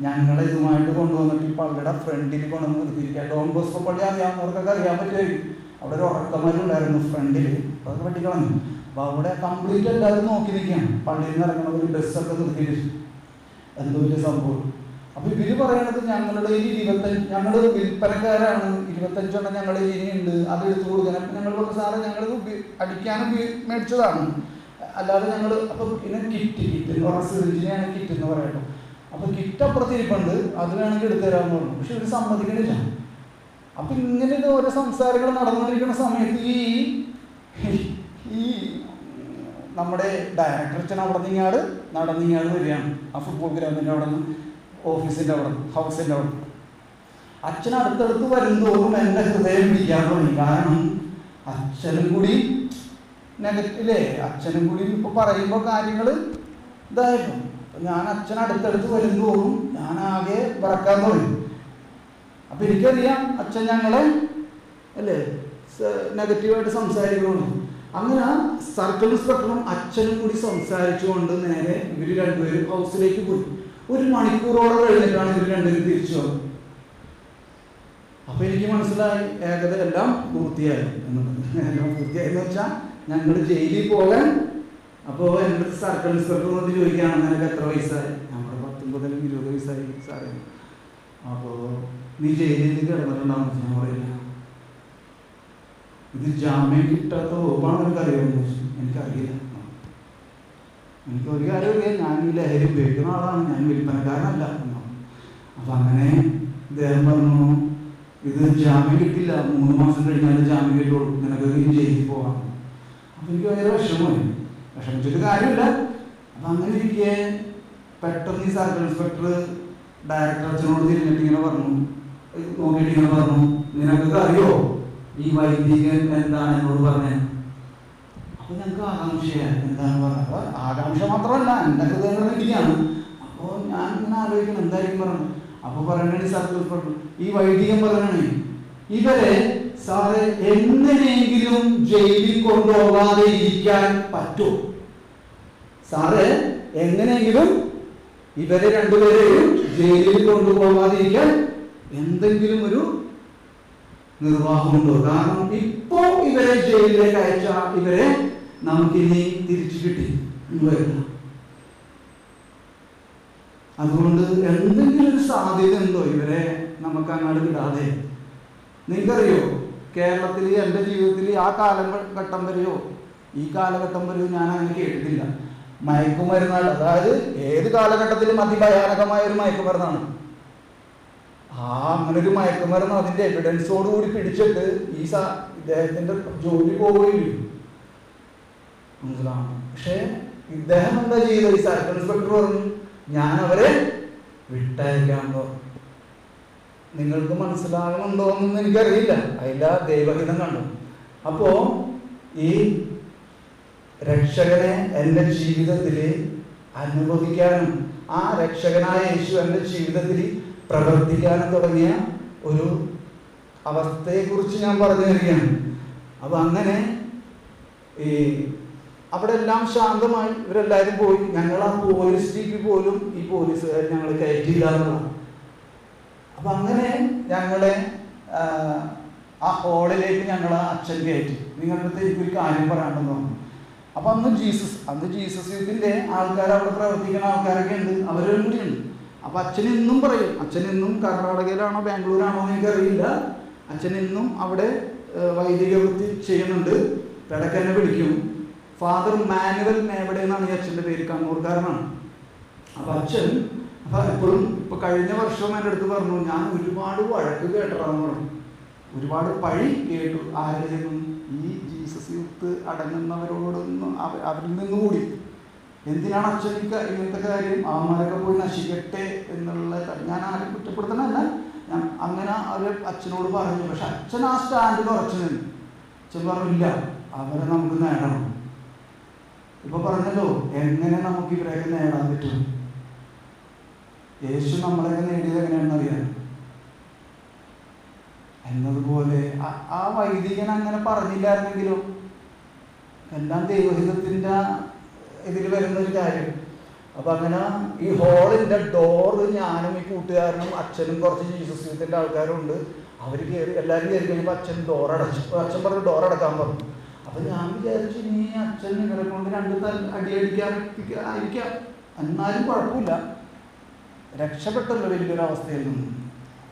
Speaker 2: ഞങ്ങളെ ഇതുമായിട്ട് കൊണ്ടുവന്നിട്ട് ഈ പള്ളിയുടെ ഫ്രണ്ടിൽ കൊണ്ടുവന്ന് നിർത്തിയിരിക്കുക. ഡോൺ ബോസ്കോ പള്ളി അറിയാവുന്നവർക്കൊക്കെ അറിയാൻ പറ്റുമായിരിക്കും. അവിടെ ഒരു ഉറക്കന്മാരുണ്ടായിരുന്നു ഫ്രണ്ടിൽ, അതൊക്കെ വെട്ടിക്കളഞ്ഞു. അപ്പോൾ അവിടെ കംപ്ലീറ്റ് എല്ലാവരും നോക്കി നിൽക്കുകയാണ്. പള്ളിയിൽ നിന്ന് ഇറങ്ങുന്ന ഒരു ബസ്സൊക്കെ നിർത്തിയിട്ട് എന്തോ വലിയ സംഭവം. അപ്പോൾ ഇവർ പറയണത് ഞങ്ങളുടെ ഈ 25 ഞങ്ങൾ വിൽപ്പനക്കാരാണ്, 25 എണ്ണം ഞങ്ങളുടെ ഇനിയുണ്ട്, അത് എടുത്തു കൊടുക്കാൻ. അപ്പം ഞങ്ങൾ പറഞ്ഞു, സാറേ ഞങ്ങളത് അടിക്കാനും മേടിച്ചതാണ്, അല്ലാതെ ഞങ്ങൾ. അപ്പം പിന്നെ കിറ്റ് എന്ന് പറഞ്ഞാൽ സിറിഞ്ചിനെയാണ് കിറ്റ് എന്ന് പറയട്ടോ. അപ്പോൾ കിറ്റ് അപ്പുറത്തിരിപ്പുണ്ട്, അത് വേണമെങ്കിൽ എടുത്തു തരാമെന്ന് പറഞ്ഞു. പക്ഷെ ഇവർ സമ്മതിക്കണില്ല. അപ്പം ഇങ്ങനെ ഓരോ സംസാരങ്ങൾ നടന്നുകൊണ്ടിരിക്കുന്ന സമയത്ത് ഈ നമ്മുടെ ഡയറക്ടർ അച്ഛൻ അവിടെ നിങ്ങാട് നടന്നിങ്ങാട് വരികയാണ്. ആ ഫുട്ബോൾ ഗ്രൗണ്ടിൻ്റെ അവിടെ നിന്ന്, ഓഫീസിൻ്റെ അവിടെ, ഹൗസിൻ്റെ അവിടെ. അച്ഛൻ അടുത്തടുത്ത് വരുന്നതോറും എൻ്റെ ഹൃദയം പിടിക്കാൻ തുടങ്ങി. കാരണം അച്ഛനും കൂടി നെഗറ്റീവല്ലേ, അച്ഛനും കൂടി ഇപ്പോൾ പറയുമ്പോൾ കാര്യങ്ങൾ ഇതായിരുന്നു. ഞാൻ അച്ഛൻ അടുത്തടുത്ത് വരുന്നതോറും ഞാൻ ആകെ പറക്കാൻ തുടങ്ങി. അപ്പം എനിക്കറിയാം അച്ഛൻ ഞങ്ങളെ അല്ലേ നെഗറ്റീവായിട്ട് സംസാരിക്കുന്നുണ്ട്. അങ്ങനെ സർക്കിൾ ഇൻസ്പെക്ടറും അച്ഛനും കൂടി സംസാരിച്ചുകൊണ്ട് നേരെ ഇവർ രണ്ടുപേരും ഹൗസിലേക്ക് പോയി. 1 മണിക്കൂറോളം കഴിഞ്ഞിട്ടാണ് ഇവർ രണ്ടുപേരും തിരിച്ചു വന്നത്. അപ്പോൾ എനിക്ക് മനസ്സിലായി ഏകദേശം എല്ലാം പൂർത്തിയായി എന്നുള്ളത്. എല്ലാം പൂർത്തിയായി എന്ന് വെച്ചാൽ ഞങ്ങൾ ജയിലിൽ പോകാൻ. അപ്പോൾ എൻ്റെ സർക്കിൾ ഇൻസ്പെക്ടർ വന്ന് ചോദിക്കുകയാണ്, നിനക്ക് എത്ര വയസ്സായി? നമ്മുടെ 19-20 വയസ്സായി സാറേ. അപ്പോൾ നീ ജയിലിൽ കിടന്നിട്ടുണ്ടാവുന്ന? ഞാൻ പറയില്ല. ഇത് ജാമ്യം കിട്ടാത്ത വകുപ്പാണ് എനിക്കറിയാമെന്ന് ചോദിച്ചു. എനിക്കറിയില്ല. എനിക്കൊരു കാര്യം അറിയാം, ഞാൻ ഈ ലഹരി ഉപയോഗിക്കുന്ന ആളാണ്, ഞാൻ വിൽപ്പനക്കാരനല്ല. അപ്പം അങ്ങനെ ഇദ്ദേഹം പറഞ്ഞു, ഇത് ജാമ്യം കിട്ടില്ല, 3 മാസം കഴിഞ്ഞാൽ ജാമ്യം കിട്ടുള്ളൂ, നിനക്ക് ജയിലിൽ പോകാം. അപ്പം എനിക്ക് ഭയങ്കര വിഷമമായി. വിഷമിച്ചിട്ട് കാര്യമില്ല. അപ്പം അങ്ങനെ ഇരിക്കെ പെട്ടെന്ന് ഈ സർക്കിൾ ഇൻസ്പെക്ടർ ഡയറക്ടർ അച്ഛനോട് തിരിഞ്ഞിട്ട് ഇങ്ങനെ പറഞ്ഞു, നോക്കിയിട്ട് ഇങ്ങനെ പറഞ്ഞു, നിനക്കൊക്കെ അറിയോ ഈ വൈദികൻ എന്താണ് എന്നോട് പറഞ്ഞത്? അപ്പൊ ഞങ്ങൾക്ക് ആകാംക്ഷയാണ് എന്താണ് പറഞ്ഞത്. അപ്പൊ ആകാംക്ഷ മാത്രമല്ല, എൻ്റെ ഹൃദയങ്ങൾ ഇടിയാണ്. അപ്പോൾ ഞാൻ ഇങ്ങനെ ആലോചിക്കണം എന്തായിരിക്കും പറഞ്ഞത്. അപ്പൊ പറയണേ സർക്കിൾ ഇൻസ്പെക്ടർ, ഈ വൈദികൻ പറയണേ, ഇവരെ സാറെ എങ്ങനെയെങ്കിലും ജയിലിൽ കൊണ്ടുപോകാതെ ഇരിക്കാൻ പറ്റുമോ സാറെ? എങ്ങനെയെങ്കിലും ഇവരെ രണ്ടുപേരെയും ജയിലിൽ കൊണ്ടുപോകാതിരിക്കാൻ എന്തെങ്കിലും ഒരു നിർവാഹമുണ്ടോ? കാരണം ഇപ്പോ ഇവരെ ജയിലിലേക്ക് അയച്ച ഇവരെ നമുക്കിനി തിരിച്ചു കിട്ടി വരില്ല. അതുകൊണ്ട് എന്തെങ്കിലും ഒരു സാധ്യത ഉണ്ടോ ഇവരെ നമുക്ക് അങ്ങോട്ട് വിടാതെ? നിങ്ങൾക്കറിയോ, കേരളത്തിൽ എൻ്റെ ജീവിതത്തിൽ ആ കാലഘട്ടം വരെയോ ഈ കാലഘട്ടം വരെയോ ഞാൻ അങ്ങനെ കേട്ടിട്ടില്ല മയക്കുമരുന്നാണ്. അതായത് ഏത് കാലഘട്ടത്തിലും അതിഭയാനകമായ ഒരു മയക്കുമരുന്നാണ്. അങ്ങനെ ഒരു മയക്കുമരുന്ന് അതിൻ്റെ എവിഡൻസോടുകൂടി പിടിച്ചിട്ട് ഇദ്ദേഹത്തിൻ്റെ ജോലി പോവുകയില്ല, മനസ്സിലാണ്. പക്ഷേ ഇദ്ദേഹം എന്താ ചെയ്തത്? ഈ സർക്കിൾ ഇൻസ്പെക്ടർ പറഞ്ഞു, ഞാൻ അവരെ വിട്ടയക്കാമെന്ന് പറഞ്ഞു. നിങ്ങൾക്ക് മനസ്സിലാകണുണ്ടോ എന്നൊന്നും എനിക്കറിയില്ല, അതിലാ ദൈവഹിതം കണ്ടു. അപ്പോ ഈ രക്ഷകനെ എൻ്റെ ജീവിതത്തിൽ അനുഭവിക്കാനും ആ രക്ഷകനായ യേശു എൻ്റെ ജീവിതത്തിൽ പ്രവർത്തിക്കാനും തുടങ്ങിയ ഒരു അവസ്ഥയെക്കുറിച്ച് ഞാൻ പറഞ്ഞു തരികയാണ്. അപ്പം അങ്ങനെ ഈ അവിടെ എല്ലാം ശാന്തമായി, ഇവരെല്ലാവരും പോയി. ഞങ്ങൾ ആ പോലീസ് ജീപ്പിൽ പോലും ഈ പോലീസുകാർ ഞങ്ങൾ കയറ്റിയില്ലാന്നതാണ്. അപ്പം അങ്ങനെ ഞങ്ങളെ ആ ഹോളിലേക്ക് ഞങ്ങൾ അച്ഛൻ കയറ്റി. നിങ്ങളുടെ അടുത്ത് എനിക്കൊരു കാര്യം പറയാണ്ടെന്ന് പറഞ്ഞു. അപ്പം അന്ന് ജീസസ് യൂത്തിൻ്റെ ആൾക്കാർ, അവിടെ പ്രവർത്തിക്കുന്ന ആൾക്കാരൊക്കെ ഉണ്ട്, അവരും കൂടി ഉണ്ട്. അപ്പം അച്ഛൻ ഇന്നും പറയും, അച്ഛൻ ഇന്നും കർണാടകയിലാണോ ബാംഗ്ലൂരാണോ എന്ന് എനിക്കറിയില്ല, അച്ഛൻ ഇന്നും അവിടെ വൈദിക വൃത്തി ചെയ്യുന്നുണ്ട്. ഇടയ്ക്ക് എന്നെ വിളിക്കും. ഫാദർ മാനുവൽ മേവടെ എന്നാണ് ഈ അച്ഛൻ്റെ പേര്, കണ്ണൂർക്കാരനാണ്. അപ്പം അച്ഛൻ എപ്പോഴും ഇപ്പം കഴിഞ്ഞ വർഷം എൻ്റെ അടുത്ത് പറഞ്ഞു, ഞാൻ ഒരുപാട് വഴക്ക് കേട്ടതാണെന്ന് പറഞ്ഞു, ഒരുപാട് പഴി കേട്ടു. ആരുടെ നിന്നും? ഈ ജീസസ് യൂത്ത് അടങ്ങുന്നവരോടൊന്നും അവരിൽ നിന്നുകൂടി. എന്തിനാണ് അച്ഛൻ ഇങ്ങനത്തെ കാര്യം? അവന്മാരൊക്കെ പോയി നശിക്കട്ടെ എന്നുള്ള, ഞാൻ ആരും കുറ്റപ്പെടുത്തണമല്ല, ഞാൻ അങ്ങനെ അവർ അച്ഛനോട് പറഞ്ഞു. പക്ഷെ അച്ഛൻ ആ സ്റ്റാൻഡിൽ ഉറച്ചു നിന്നു. അച്ഛൻ പറഞ്ഞില്ല, അവരെ നമുക്ക് നേടണം. ഇപ്പൊ പറഞ്ഞല്ലോ, എങ്ങനെ നമുക്ക് ഇവരെയൊക്കെ നേടാൻ പറ്റും? യേശു നമ്മളെയൊക്കെ നേടിയത് എങ്ങനെയാണെന്ന് അറിയാം. എന്നതുപോലെ ആ വൈദികൻ അങ്ങനെ പറഞ്ഞില്ലായിരുന്നെങ്കിലും എല്ലാം ദൈവഹിതത്തിൻ്റെ ഇതിൽ വരുന്നൊരു കാര്യം. അപ്പം അങ്ങനെ ഈ ഹോളിൻ്റെ ഡോറ് ഞാനും ഈ കൂട്ടുകാരനും അച്ഛനും കുറച്ച് ജീസസ് യൂത്തിൻ്റെ ആൾക്കാരും ഉണ്ട്. അവർ എല്ലാവരും കയറി കഴിയുമ്പോൾ അച്ഛൻ ഡോറടച്ചു. അച്ഛൻ പറഞ്ഞു ഡോറടക്കാൻ പറഞ്ഞു. അപ്പം ഞാൻ വിചാരിച്ചു, ഇനി അച്ഛൻ ഇവരെ കൊണ്ട് 2 അടിയടിക്കാതിരിക്കാം, എന്നാലും കുഴപ്പമില്ല, രക്ഷപ്പെട്ടല്ലോ വലിയൊരവസ്ഥയിൽ നിന്ന്.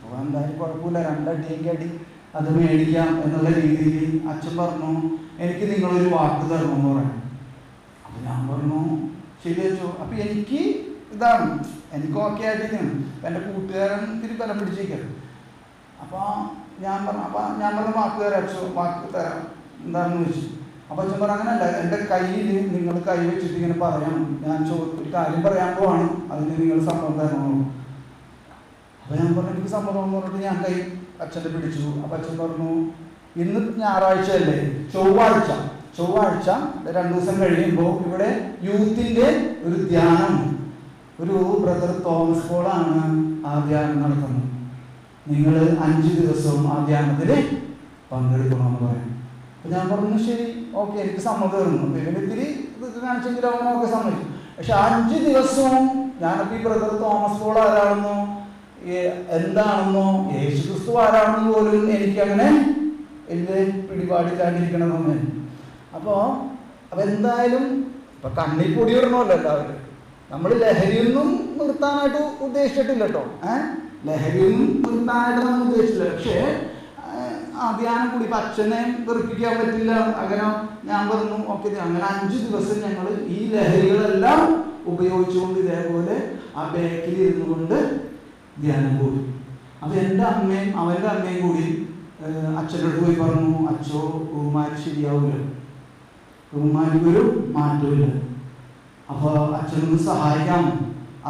Speaker 2: അപ്പോൾ എന്തായാലും കുഴപ്പമില്ല, 2 അടിയൊക്കെ അടി അത് മേടിക്കാം എന്നുള്ള രീതിയിൽ അച്ഛൻ പറഞ്ഞു, എനിക്ക് നിങ്ങളൊരു വാക്ക് തരണമെന്ന് പറഞ്ഞു. അപ്പം ഞാൻ പറഞ്ഞു ശരി വെച്ചു. അപ്പം എനിക്ക് ഇതാണ്, എനിക്ക് ഓക്കെ ആയിട്ടിരിക്കണം. അപ്പം എൻ്റെ കൂട്ടുകാരൻ ഇത്തിരി ബലം പിടിച്ചേക്കാം. അപ്പോൾ ഞാൻ പറഞ്ഞു വാക്ക് തരാം അച്ഛൻ, വാക്ക് തരാം എന്താണെന്ന് ചോദിച്ചു. അപ്പോൾ അച്ഛൻ പറഞ്ഞു, അങ്ങനെയല്ല, എൻ്റെ കയ്യിൽ നിങ്ങൾ കൈ വെച്ചിട്ട് ഇങ്ങനെ പറയാം, ഞാൻ ഒരു കാര്യം പറയാൻ പോവാണ്, അതിന് നിങ്ങൾ സമ്മതം തരണമോ? അപ്പോൾ ഞാൻ പറഞ്ഞു എനിക്ക് സമ്മതം എന്ന് പറഞ്ഞിട്ട് ഞാൻ കൈ അച്ഛൻ്റെ പിടിച്ചു. അപ്പം അച്ഛൻ പറഞ്ഞു, ഇന്ന് ഞായറാഴ്ച അല്ലേ, ചൊവ്വാഴ്ച 2 ദിവസം കഴിയുമ്പോൾ ഇവിടെ യൂത്തിൻ്റെ ഒരു ധ്യാനം, ഒരു ബ്രദർ തോമസ് പോളാണ് ആ ധ്യാനം നടത്തുന്നത്. നിങ്ങൾ 5 ദിവസവും ആ ധ്യാനത്തിൽ പങ്കെടുക്കണമെന്ന് പറയും. അപ്പം ഞാൻ പറഞ്ഞു ശരി, ഓക്കെ, എനിക്ക് സമ്മതം തരുന്നു. ഇവന് ഇത്തിരി ഇതൊക്കെ കാണിച്ചെങ്കിലും അവനൊക്കെ സമ്മതിച്ചു. പക്ഷെ 5 ദിവസവും ഞാനപ്പോൾ ഈ ബ്രദർ തോമസ് പോൾ ആരാണെന്നോ എന്താണെന്നോ യേശു ക്രിസ്തു ആരാണെന്ന് പോലും എനിക്കങ്ങനെ വലിയ പിടിപാടില്ലാണ്ടിരിക്കണമെന്ന്. അപ്പോൾ എന്തായാലും ഇപ്പം കണ്ണിൽ പൊടി ഇടണമല്ലോ എല്ലാവരും. നമ്മൾ ലഹരിയൊന്നും നിർത്താനായിട്ട് ഉദ്ദേശിച്ചിട്ടില്ല കേട്ടോ, ലഹരിയൊന്നും നിർത്താനായിട്ട് നമ്മൾ ഉദ്ദേശിച്ചില്ല. പക്ഷേ ആ ധ്യാനം കൂടി ഇപ്പം അച്ഛനെ വെറുപ്പിക്കാൻ പറ്റില്ല. അങ്ങനെ ഞാൻ പറഞ്ഞു ഓക്കെ, അങ്ങനെ 5 ദിവസം ഞങ്ങൾ ഈ ലഹരികളെല്ലാം ഉപയോഗിച്ചുകൊണ്ട് ഇതേപോലെ ആ ബാക്കിൽ ഇരുന്നു കൊണ്ട് ധ്യാനം കൂടി. അപ്പോൾ എൻ്റെ അമ്മയും അവൻ്റെ അമ്മയും കൂടി അച്ഛൻ്റെ അടുത്ത് പോയി പറഞ്ഞു, അച്ഛോ റൂമാരി ശരിയാവില്ല, റൂമാരിക്കൊരു മാറ്റമില്ല. അപ്പോൾ അച്ഛനൊന്ന് സഹായിക്കാം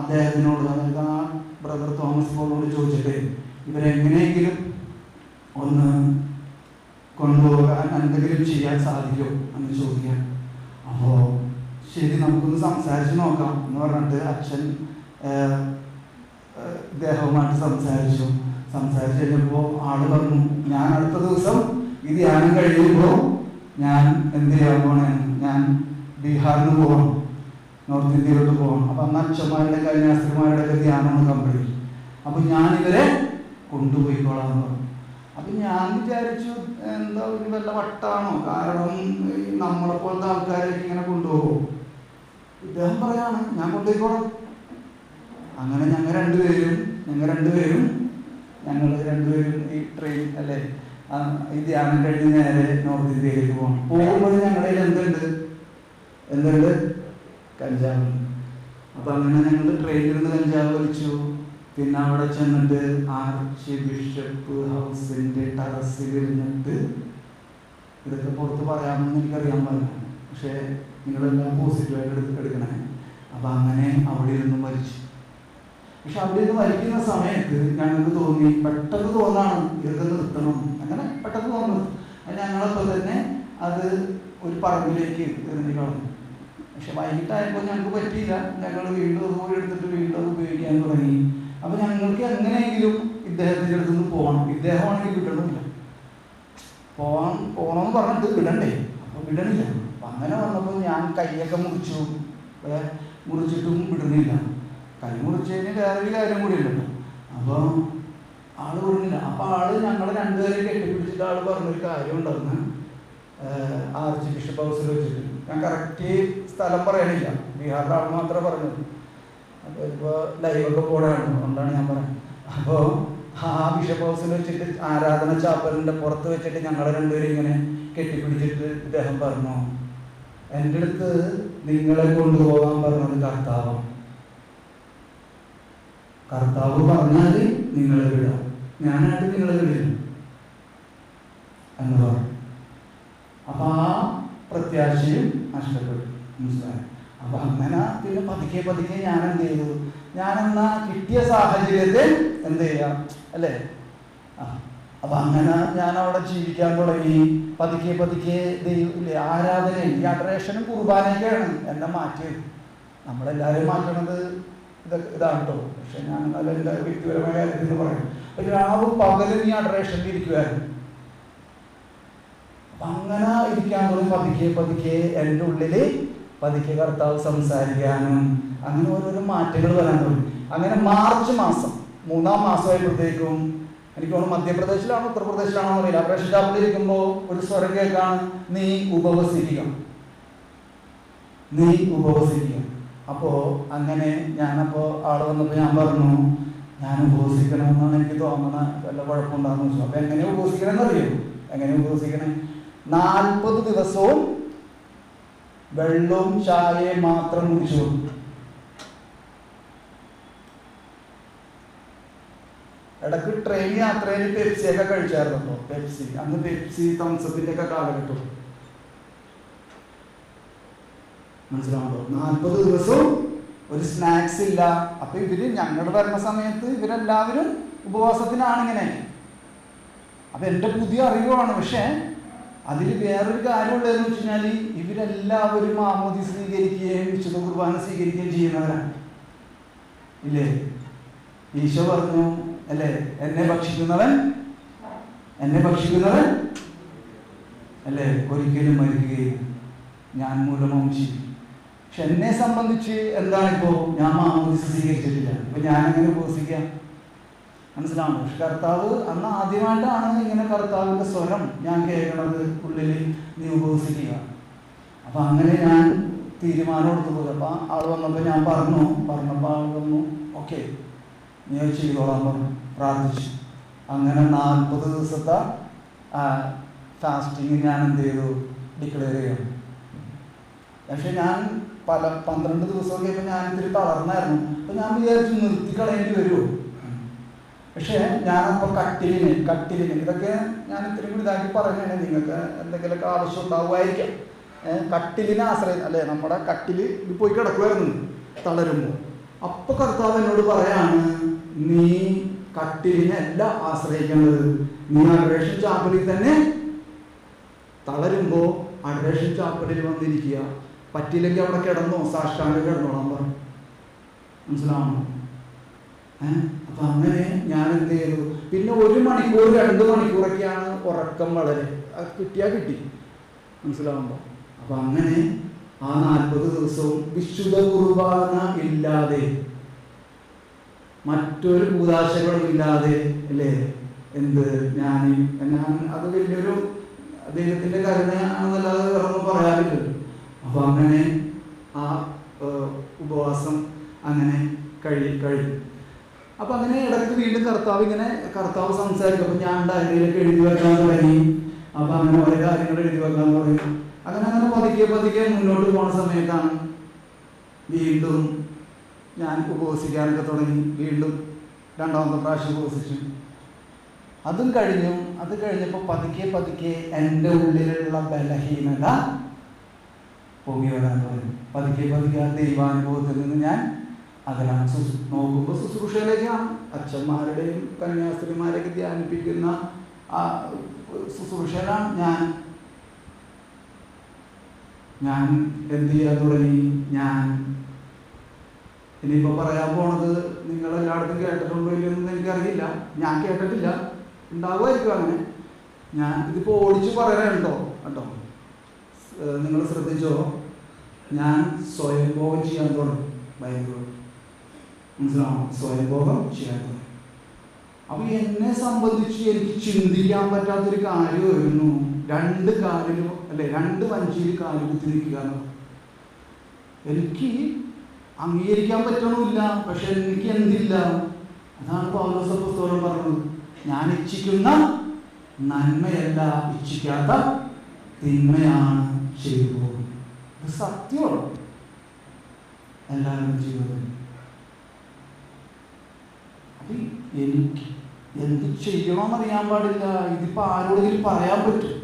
Speaker 2: അദ്ദേഹത്തിനോട്, അതായത് ആ ബ്രദർ തോമസ് പോളോട് ചോദിച്ചിട്ട് ഇവരെങ്ങനെയെങ്കിലും ഒന്ന് കൊണ്ടുപോകാൻ എന്തെങ്കിലും ചെയ്യാൻ സാധിക്കുമോ എന്ന് ചോദിക്കാം. അപ്പോൾ ശരി, നമുക്കൊന്ന് സംസാരിച്ച് നോക്കാം എന്ന് പറഞ്ഞിട്ട് അച്ഛൻ ഇദ്ദേഹവുമായിട്ട് സംസാരിച്ച് കഴിഞ്ഞപ്പോൾ ആള് പറഞ്ഞു, ഞാൻ അടുത്ത ദിവസം ഈ ധ്യാനം കഴിയുമ്പോൾ ഞാൻ എന്ത് ചെയ്യാൻ പോണേ, ഞാൻ ബീഹാറിന് പോകണം, നോർത്ത് ഇന്ത്യയിലോട്ട് പോകണം. അപ്പം അന്ന് അച്ഛന്മാരുടെ കന്യാസ്ത്രീമാരുടെ ഒക്കെ ധ്യാനമാണ് കംപ്ലീറ്റ്. അപ്പം ഞാനിവരെ കൊണ്ടുപോയിക്കോളാം എന്ന് പറഞ്ഞു. അപ്പം ഞാൻ വിചാരിച്ചു എന്താ ഒരു വല്ല വട്ടാണോ, കാരണം നമ്മളെപ്പോലത്തെ ആൾക്കാരേക്ക് ഇങ്ങനെ കൊണ്ടുപോകും. ഇദ്ദേഹം പറയാണ് ഞാൻ കൊണ്ടുപോയിക്കോളാം. അങ്ങനെ ഞങ്ങൾ രണ്ടുപേരും ഈ ട്രെയിൻ അല്ലേ ഈ ധ്യാനം കഴിഞ്ഞ് നേരെ നോർത്ത് ഇന്ത്യയിലേക്ക് പോകണം. പോകുമ്പോൾ ഞങ്ങളുടെ എന്തുണ്ട് കഞ്ചാവ്. അപ്പം അങ്ങനെ ഞങ്ങൾ ട്രെയിനിൽ നിന്ന് കഞ്ചാവ് വലിച്ചു. പിന്നെ അവിടെ ചെന്നിട്ട് ആർച്ച് ബിഷപ്പ് ഹൗസിൻ്റെ ടെറസിൽ ഇരുന്നിട്ട്, ഇതൊക്കെ പുറത്ത് പറയാമെന്ന് എനിക്കറിയാൻ പാടില്ല, പക്ഷേ നിങ്ങളെല്ലാം പോസിറ്റീവായിട്ട് എടുക്കണേ. അപ്പം അങ്ങനെ അവിടെ ഇരുന്ന് വലിച്ചു. പക്ഷെ അവിടെ നിന്ന് വലിക്കുന്ന സമയത്ത് ഞങ്ങൾക്ക് തോന്നി, പെട്ടെന്ന് തോന്നാണ് ഇതൊക്കെ നിർത്തണം, അങ്ങനെ പെട്ടെന്ന് തോന്നുന്നത്. ഞങ്ങളപ്പോൾ തന്നെ അത് ഒരു പറമ്പിലേക്ക് എറിഞ്ഞു കളഞ്ഞു. പക്ഷെ വൈകിട്ടായപ്പോൾ ഞങ്ങൾക്ക് പറ്റിയില്ല. ഞങ്ങൾ വീണ്ടും അതുപോലെ എടുത്തിട്ട് വീണ്ടും അത് ഉപയോഗിക്കാൻ തുടങ്ങി. അപ്പം ഞങ്ങൾക്ക് എങ്ങനെയെങ്കിലും ഇദ്ദേഹത്തിൻ്റെ അടുത്ത് നിന്ന് പോകണം. ഇദ്ദേഹമാണെങ്കിൽ വിടണമില്ല, പോകണമെന്ന് പറഞ്ഞിട്ട് വിടണ്ടേ, അപ്പോൾ വിടണില്ല. അപ്പം അങ്ങനെ വന്നപ്പോൾ ഞാൻ കൈയൊക്കെ മുറിച്ചിട്ടും വിടുന്നില്ല. കൈ മുറിച്ചതിന് വേറൊരു കാര്യം കൂടി ഉണ്ടല്ലോ. അപ്പോൾ ആള് വിടുന്നില്ല. അപ്പോൾ ഞങ്ങളെ രണ്ടുപേരും കെട്ടിപ്പിടിച്ചിട്ട് ആള് പറഞ്ഞൊരു കാര്യം ഉണ്ടായിരുന്നു, ആർച്ച് ബിഷപ്പ് ഹൗസിൽ വെച്ചിട്ട്. ഞാൻ കറക്റ്റ് സ്ഥലം പറയണില്ല, ബീഹാറിലെ ആൾ മാത്രമേ പറഞ്ഞത്. അപ്പോൾ ഇപ്പോൾ ലൈവൊക്കെ പോടാണ്, അതുകൊണ്ടാണ് ഞാൻ പറയുന്നത്. അപ്പോൾ ആ ബിഷപ്പ് ഹൗസിൽ വെച്ചിട്ട് ആരാധന ചാപ്പലിൻ്റെ പുറത്ത് വെച്ചിട്ട് ഞങ്ങളെ രണ്ടുപേരും ഇങ്ങനെ കെട്ടിപ്പിടിച്ചിട്ട് ഇദ്ദേഹം പറഞ്ഞു, എൻ്റെ അടുത്ത് നിങ്ങളെ കൊണ്ടുപോകാൻ പറഞ്ഞത് കർത്താവ് പറഞ്ഞാൽ നിങ്ങളെ വിടാം, ഞാനായിട്ട് നിങ്ങളെ വിടില്ല എന്ന് പറഞ്ഞു. അപ്പം ആ പ്രത്യാശയും നഷ്ടപ്പെട്ടു, മനസ്സിലായി. അപ്പം അങ്ങനെ പിന്നെ പതുക്കെ ഞാൻ എന്ത് ചെയ്തു, ഞാനെന്നാ കിട്ടിയ സാഹചര്യത്തിൽ എന്ത് ചെയ്യാം അല്ലേ. അപ്പം അങ്ങനെ ഞാൻ അവിടെ ജീവിക്കാൻ തുടങ്ങി. പതുക്കെ ദൈവത്തിലെ ആരാധനയും ഈ അഡറേഷനും കുർബാനയൊക്കെയാണ് എന്നെ മാറ്റിയത്. നമ്മളെല്ലാവരും മാറ്റണത് ഇതാണ് കേട്ടോ. പക്ഷെ ഞാൻ എന്നാലും എൻ്റെ വ്യക്തിപരമായ കാര്യത്തിൽ പറയും, ഒരു രാവും പകലും ഈ അഡറേഷനിൽ ഇരിക്കുമായിരുന്നു. അപ്പം അങ്ങനെ ഇരിക്കാൻ തുടങ്ങി. പതുക്കെ എൻ്റെ ഉള്ളിൽ പതുക്കെ കർത്താവ് സംസാരിക്കാനും അങ്ങനെ ഓരോരോ മാറ്റങ്ങൾ വരാൻ തുടങ്ങി. അങ്ങനെ മാർച്ച് മാസം 3-ാം മാസമായപ്പോഴത്തേക്കും എനിക്ക് തോന്നുന്നു മധ്യപ്രദേശിലാണോ ഉത്തർപ്രദേശിലാണോ അറിയില്ല, അഡറേഷൻ ചാപ്പലിരിക്കുമ്പോൾ ഒരു സ്വരം കേൾക്കാണ്, നീ ഉപവസിക്കുക. അപ്പോൾ അങ്ങനെ ഞാനപ്പോൾ ആള് വന്നപ്പോൾ ഞാൻ പറഞ്ഞു, ഞാൻ ഉപവസിക്കണമെന്നാണ് എനിക്ക് തോന്നണ, വല്ല കുഴപ്പമുണ്ടാകുന്ന ചോദിച്ചു. അപ്പം എങ്ങനെ ഉപവസിക്കണമെന്ന് അറിയോ? എങ്ങനെ ഉപവസിക്കണേ? 40 ദിവസവും വെള്ളവും ചായയും മാത്രം കുടിച്ചു. ഇടയ്ക്ക് ട്രെയിൻ യാത്രയിൽ പെപ്സിയൊക്കെ കഴിച്ചായിരുന്നു. അന്ന് പെപ്സി തംസപ്പിന്റെ ഒക്കെ കാലഘട്ടം, മനസ്സിലാവുണ്ടോ? 40 ദിവസവും ഒരു സ്നാക്സ് ഇല്ല. അപ്പൊ ഞങ്ങളുടെ ഭരണ സമയത്ത് ഇവരെല്ലാവരും ഉപവാസത്തിനാണ് ഇങ്ങനെ. അപ്പൊ എൻ്റെ പുതിയ അറിവാണ്. പക്ഷെ അതിൽ വേറൊരു കാര്യമുള്ളതെന്ന് വെച്ച് കഴിഞ്ഞാൽ ഇവരെല്ലാവരും മാമോദി സ്വീകരിക്കുകയും വിശുദ്ധ കുർബാന സ്വീകരിക്കുകയും ചെയ്യുന്നവരാണ് ഇല്ലേ. ഈശോ പറഞ്ഞു അല്ലേ, എന്നെ ഭക്ഷിക്കുന്നവൻ അല്ലേ ഒരിക്കലും മരിക്കുകയും ഞാൻ മൂലവും ജീവിക്കും. പക്ഷെ എന്നെ സംബന്ധിച്ച് എന്താണിപ്പോൾ, ഞാൻ മാമോദിസ സ്വീകരിച്ചിട്ടില്ല. ഇപ്പൊ ഞാനെങ്ങനെ ഉപവസിക്കാം? മനസ്സിലാവണം. പക്ഷെ കർത്താവ് അന്ന് ആദ്യമായിട്ടാണ് ഇങ്ങനെ കർത്താവിൻ്റെ സ്വരം ഞാൻ കേൾക്കണത്, ഉള്ളിൽ നീ ഉപവസിക്കുക. അപ്പം അങ്ങനെ ഞാൻ തീരുമാനം എടുത്തു പോയി. അപ്പം ആൾ വന്നപ്പോൾ ഞാൻ പറഞ്ഞപ്പോൾ ആൾ വന്നു, ഓക്കെ നീ ചെയ്തോളാൻ പറഞ്ഞു, പ്രാർത്ഥിച്ചു. അങ്ങനെ 40 ദിവസത്തെ ഫാസ്റ്റിങ് ഞാൻ എന്ത് ചെയ്തു, ഡിക്ലെയർ ചെയ്യണം. പക്ഷെ ഞാൻ 12 ദിവസമൊക്കെ ഇപ്പം ഞാൻ ഇത്തിരി തളർന്നായിരുന്നു. അപ്പം ഞാൻ വിചാരിച്ചു നിർത്തിക്കളയേണ്ടി വരുമോ. പക്ഷേ ഞാനപ്പോൾ കട്ടിലിന് ഇതൊക്കെ ഞാൻ ഇത്രയും കൂടി ഇതാക്കി പറഞ്ഞാണ്, നിങ്ങൾക്ക് എന്തെങ്കിലുമൊക്കെ ആവശ്യം ഉണ്ടാവുമായിരിക്കാം. കട്ടിലിനെ ആശ്രയം അല്ലേ, നമ്മുടെ കട്ടില് ഇത് പോയി കിടക്കുമായിരുന്നു തളരുമ്പോൾ. അപ്പോൾ കർത്താവ് എന്നോട് പറയാണ്, നീ കട്ടിലിനെ അല്ല ആശ്രയിക്കേണ്ടത്, നീ അഡറേഷൻ ചാപ്പലിൽ തന്നെ തളരുമ്പോൾ അഡറേഷൻ ചാപ്പലിൽ വന്നിരിക്കുക. പറ്റിയില്ലെങ്കിൽ അവിടെ കിടന്നോ, സാഷ്ടാംഗം കിടന്നോളാൻ പറഞ്ഞു. മനസ്സിലാവണോ? അപ്പം അങ്ങനെ ഞാൻ എന്ത് ചെയ്തു, പിന്നെ 1 മണിക്കൂർ 2 മണിക്കൂറൊക്കെയാണ് ഉറക്കം. വളരെ കിട്ടിയാൽ കിട്ടി. മനസ്സിലാവുമ്പോൾ അപ്പം അങ്ങനെ ആ 40 ദിവസവും വിശുദ്ധ കുർബാന ഇല്ലാതെ, മറ്റൊരു കൂതാശകളും ഇല്ലാതെ അല്ലേ, ഞാൻ അത് വലിയൊരു ദൈവത്തിൻ്റെ കരുണയാണെന്നല്ലാതെ വേറൊന്നും പറയാറില്ലല്ലോ. അപ്പം അങ്ങനെ ആ ഉപവാസം അങ്ങനെ കഴിയും. അപ്പം അങ്ങനെ ഇടയ്ക്ക് വീണ്ടും കർത്താവ് സംസാരിക്കും. അപ്പം ഞാൻ ഡയറിയിലൊക്കെ എഴുതി വെക്കാൻ തുടങ്ങി. അപ്പം അങ്ങനെ ഓരോ കാര്യങ്ങൾ എഴുതി വെക്കാൻ തുടങ്ങി. അങ്ങനെ പതുക്കെ മുന്നോട്ട് പോണ സമയത്താണ് വീണ്ടും ഞാൻ ഉപവസിക്കാനൊക്കെ തുടങ്ങി. വീണ്ടും 2ാമത്തെ പ്രാവശ്യം ഉപവസിച്ചു. അത് കഴിഞ്ഞപ്പോൾ പതുക്കെ എൻ്റെ ഉള്ളിലുള്ള ബലഹീനത പൊങ്ങി വരാൻ തുടങ്ങി. പതുക്കെ ആ ദൈവാനുഭവത്തിൽ നിന്ന് ഞാൻ അകലാണ്. നോക്കുമ്പോൾ ശുശ്രൂഷയിലേക്കാണ്. അച്ഛന്മാരുടെയും കന്യാസ്ത്രീമാരെയൊക്കെ ധ്യാനിപ്പിക്കുന്ന ആ ശുശ്രൂഷയിലാണ് ഞാൻ എന്ത് ചെയ്യാൻ തുടങ്ങി. ഞാൻ ഇനിയിപ്പോൾ പറയാൻ പോണത് നിങ്ങളെല്ലായിടത്തും കേട്ടിട്ടുണ്ടോ ഇല്ലെന്ന് എനിക്കറിയില്ല. ഞാൻ കേട്ടിട്ടില്ല, ഉണ്ടാവുമായിരിക്കും അങ്ങനെ. ഞാൻ ഇതിപ്പോൾ ഓടിച്ച് പറയാനുണ്ടോ കേട്ടോ, നിങ്ങൾ ശ്രദ്ധിച്ചോ. ഞാൻ സ്വയംഭോഗം ചെയ്യാൻ തുടങ്ങി. ഭയങ്കര മനസ്സിലാവണം, സ്വയംഭോഗം ചെയ്യാൻ തുടങ്ങി. അപ്പം എന്നെ സംബന്ധിച്ച് എനിക്ക് ചിന്തിക്കാൻ പറ്റാത്തൊരു കാര്യമായിരുന്നു 2 കാലിലും 2 വഞ്ചിയിൽ കാല് കുത്തി നിൽക്കുക. എനിക്ക് അംഗീകരിക്കാൻ പറ്റണമില്ല, പക്ഷെ എനിക്ക് എന്തില്ല. അതാണ് പൗലോസ് അപ്പോസ്തലൻ പറഞ്ഞത്, ഞാൻ ഇച്ഛിക്കുന്ന നന്മയല്ല ഇച്ഛിക്കാത്ത തിന്മയാണ് ചെയ്തു പോകുന്നത്. ഇത് സത്യമാണ് എല്ലാവരും ജീവിതത്തിൽ. അപ്പം എനിക്ക് എന്ത് ചെയ്യണമെന്നറിയാൻ പാടില്ല. ഇതിപ്പോൾ ആരോടെങ്കിലും പറയാൻ പറ്റും.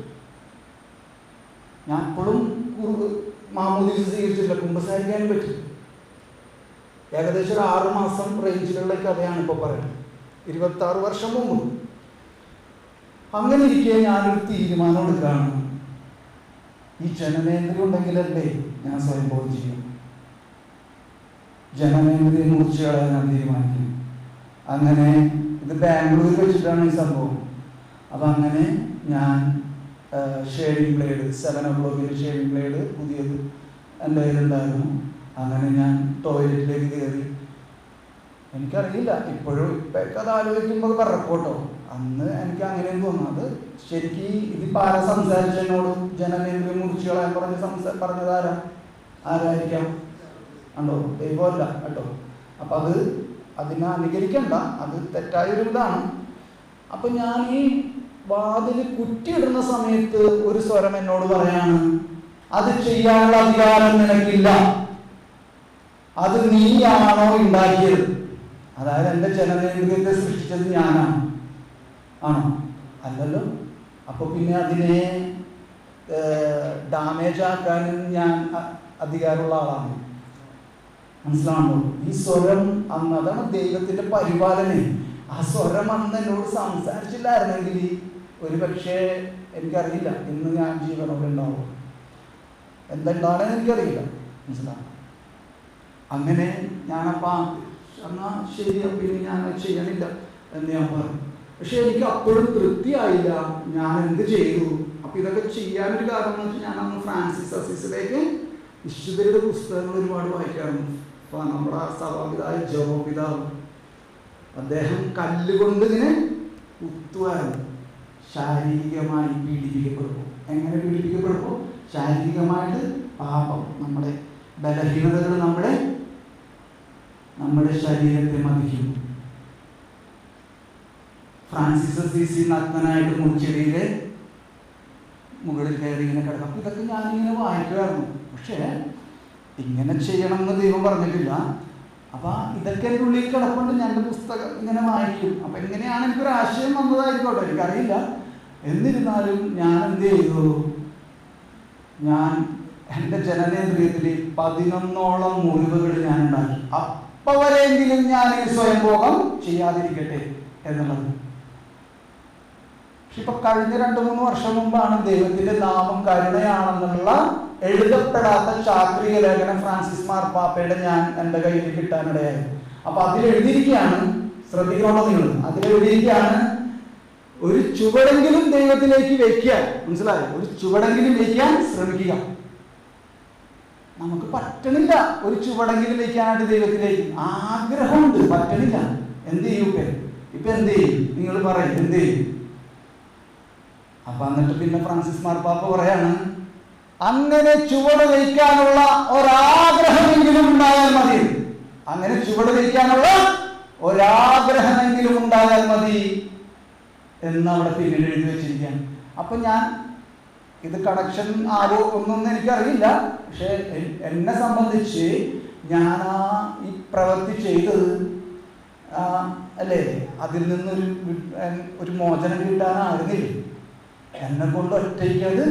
Speaker 2: ഞാൻ എപ്പോഴും മാമോദീസ സ്വീകരിച്ചില്ല, കുമ്പസാരിക്കാനും പറ്റും. ഏകദേശം ഒരു 6 മാസം റേഞ്ചിലുള്ള കഥയാണ് ഇപ്പോൾ പറയുന്നത്, 26 വർഷം മുമ്പ്. അങ്ങനെ ഇരിക്കെ ഞാനൊരു തീരുമാനം എടുക്കുകയാണ്. ഈ ജനനേന്ദ്രിയം ഉണ്ടെങ്കിലല്ലേ ഞാൻ സ്വയംഭോഗം ചെയ്യും. ജനനേന്ദ്രിയം മുറിച്ച് കളയാൻ ഞാൻ തീരുമാനിക്കും. അങ്ങനെ ഇത് ബാംഗ്ലൂരിൽ വെച്ചിട്ടാണ് ഈ സംഭവം. അപ്പം അങ്ങനെ ഞാൻ shaving blade 7 o'clock shaving blade പുതിയത് എൻ്റെ കയ്യിലുണ്ടായിരുന്നു. അങ്ങനെ ഞാൻ ടോയ്ലറ്റിലേക്ക് കയറി. എനിക്കറിയില്ല, ഇപ്പോഴൊക്കെ അത് ആലോചിക്കുമ്പോൾ പറക്കോട്ടോ, അന്ന് എനിക്ക് അങ്ങനെയും തോന്നുന്നു. അത് ശരിക്കും ഇതിപ്പോൾ ആരാ സംസാരിച്ചതിനോട് ജനനേന്ദ്രിയം മുറിച്ച് കളയാൻ പറഞ്ഞത് ആരായിരിക്കാം? ഉണ്ടോ? ദൈവമല്ല കേട്ടോ. അപ്പം അതിനെ അനുകരിക്കണ്ട, അത് തെറ്റായൊരു ഇതാണ്. അപ്പം ഞാൻ ഈ വാതിൽ കുറ്റിയിടുന്ന സമയത്ത് ഒരു സ്വരം എന്നോട് പറയാണ്, അത് ചെയ്യാനുള്ള അധികാരം നിനക്കില്ല, അത് നീയാണോ ഉണ്ടാക്കിയത്. അതായത് എൻ്റെ ജനനേന്ദ്രിയത്തെ സൃഷ്ടിച്ചത് ഞാനാണ്. ആണോ? അല്ലല്ലോ. അപ്പോൾ പിന്നെ അതിനെ ഡാമേജ് ആക്കാനും ഞാൻ അധികാരമുള്ള ആളാണ്. മനസ്സിലാണോ? ഈ സ്വരം അതാണ് ദൈവത്തിൻ്റെ പരിപാലന. ആ സ്വരം അന്ന് എന്നോട് സംസാരിച്ചില്ലായിരുന്നെങ്കിൽ ഒരു പക്ഷേ എനിക്കറിയില്ല ഇന്ന് ഞാൻ ജീവനോടെ ഉണ്ടാവും. എന്തുണ്ടാണെന്ന് എനിക്കറിയില്ല. മനസ്സിലാവും. അങ്ങനെ ഞാനപ്പം എന്നാൽ ശരി, പിന്നെ ഞാൻ ചെയ്യണില്ല എന്ന് ഞാൻ പറഞ്ഞു. പക്ഷെ എനിക്ക് അപ്പോഴും തൃപ്തിയായില്ല. ഞാൻ എന്ത് ചെയ്തു? അപ്പം ഇതൊക്കെ ചെയ്യാനൊരു കാരണം എന്ന് വെച്ചാൽ ഞാനന്ന് ഫ്രാൻസിസ് അസീസിലേക്ക് വിശുദ്ധരുടെ പുസ്തകങ്ങൾ ഒരുപാട് വായിക്കാറുണ്ട്. അപ്പോൾ നമ്മുടെ സഭാപിതായ ജോപിതാവ് അദ്ദേഹം കല്ലുകൊണ്ട് ഇങ്ങനെ കുത്തുമായിരുന്നു. ശാരീരികമായി പീഡിപ്പിക്കപ്പെടുമ്പോൾ. എങ്ങനെ പീഡിപ്പിക്കപ്പെടുമ്പോൾ? ശാരീരികമായിട്ട് പാപം, നമ്മുടെ ബലഹീനതകൾ നമ്മുടെ ശരീരത്തെ മതിക്കും. ഫ്രാൻസിസ് അസീസി നഗ്നനായിട്ട് മുൾച്ചെടിയിലെ മുകളിൽ കയറി ഇങ്ങനെ കിടക്കും. അപ്പം ഇതൊക്കെ ഞാനിങ്ങനെ വായിക്കുമായിരുന്നു. പക്ഷേ ഇങ്ങനെ ചെയ്യണമെന്ന് ദൈവം പറഞ്ഞിട്ടില്ല. അപ്പം ഇതൊക്കെ എൻ്റെ ഉള്ളിൽ കിടപ്പുണ്ട്. ഞാൻ എൻ്റെ പുസ്തകം ഇങ്ങനെ വായിക്കും. അപ്പം എങ്ങനെയാണ് എനിക്കൊരു ആശയം വന്നതായിരിക്കോട്ടെ, എനിക്കറിയില്ല. എന്നിരുന്നാലും ഞാൻ എന്ത് ചെയ്തു, ഞാൻ എൻ്റെ ജനനേന്ദ്രിയത്തിൽ 11ഓളം മുറിവുകൾ ഞാൻ ഉണ്ടാക്കി. അപ്പം വരെയെങ്കിലും ഞാൻ സ്വയംഭോഗം ചെയ്യാതിരിക്കട്ടെ എന്നുള്ളത്. പക്ഷെ ഇപ്പൊ കഴിഞ്ഞ 2-3 വർഷം മുമ്പാണ് ദൈവത്തിന്റെ നാമം കരുണയാണെന്നുള്ള എഴുതപ്പെടാത്ത ചാക്രിക ലേഖനം ഫ്രാൻസിസ് മാർപ്പാപ്പയുടെ ഞാൻ എൻ്റെ കയ്യിൽ കിട്ടാനിടയായി. അപ്പൊ അതിലെഴുതിയിരിക്കുകയാണ്, ശ്രദ്ധിക്കണമല്ലോ നിങ്ങൾ, അതിലെഴുതിയിരിക്കുകയാണ്, ഒരു ചുവടെങ്കിലും ദൈവത്തിലേക്ക് വയ്ക്കാൻ, മനസ്സിലായോ, ഒരു ചുവടെങ്കിലും വയ്ക്കാൻ ശ്രമിക്കുക. നമുക്ക് പറ്റണില്ല ഒരു ചുവടെങ്കിലും വയ്ക്കാനായിട്ട് ദൈവത്തിലേക്ക്. ആഗ്രഹമുണ്ട്, പറ്റണില്ല. എന്ത് ചെയ്യും? ഇപ്പൊ എന്ത് ചെയ്യും? നിങ്ങൾ പറയും, എന്ത് ചെയ്യും? അപ്പൊ എന്നിട്ട് പിന്നെ ഫ്രാൻസിസ് മാർപ്പാപ്പ പറയാണ്, അങ്ങനെ ചുവട് വയ്ക്കാനുള്ള ഒരാഗ്രഹമെങ്കിലും ഉണ്ടായാൽ മതി. അങ്ങനെ ചുവട് വയ്ക്കാനുള്ള ഒരാഗ്രഹമെങ്കിലും ഉണ്ടായാൽ മതി എന്ന് അവിടെ പിന്നീട് എഴുതി വെച്ചിരിക്കുകയാണ്. അപ്പൊ ഞാൻ ഇത് കണക്ഷൻ ആവോ ഒന്നൊന്നും എനിക്കറിയില്ല. പക്ഷെ എന്നെ സംബന്ധിച്ച് ഞാൻ ഈ പ്രവൃത്തി ചെയ്തത് അല്ലേ, അതിൽ നിന്നൊരു മോചനം കിട്ടാനായിരുന്നില്ല. എന്നെ കൊണ്ട് ഒറ്റയ്ക്കത്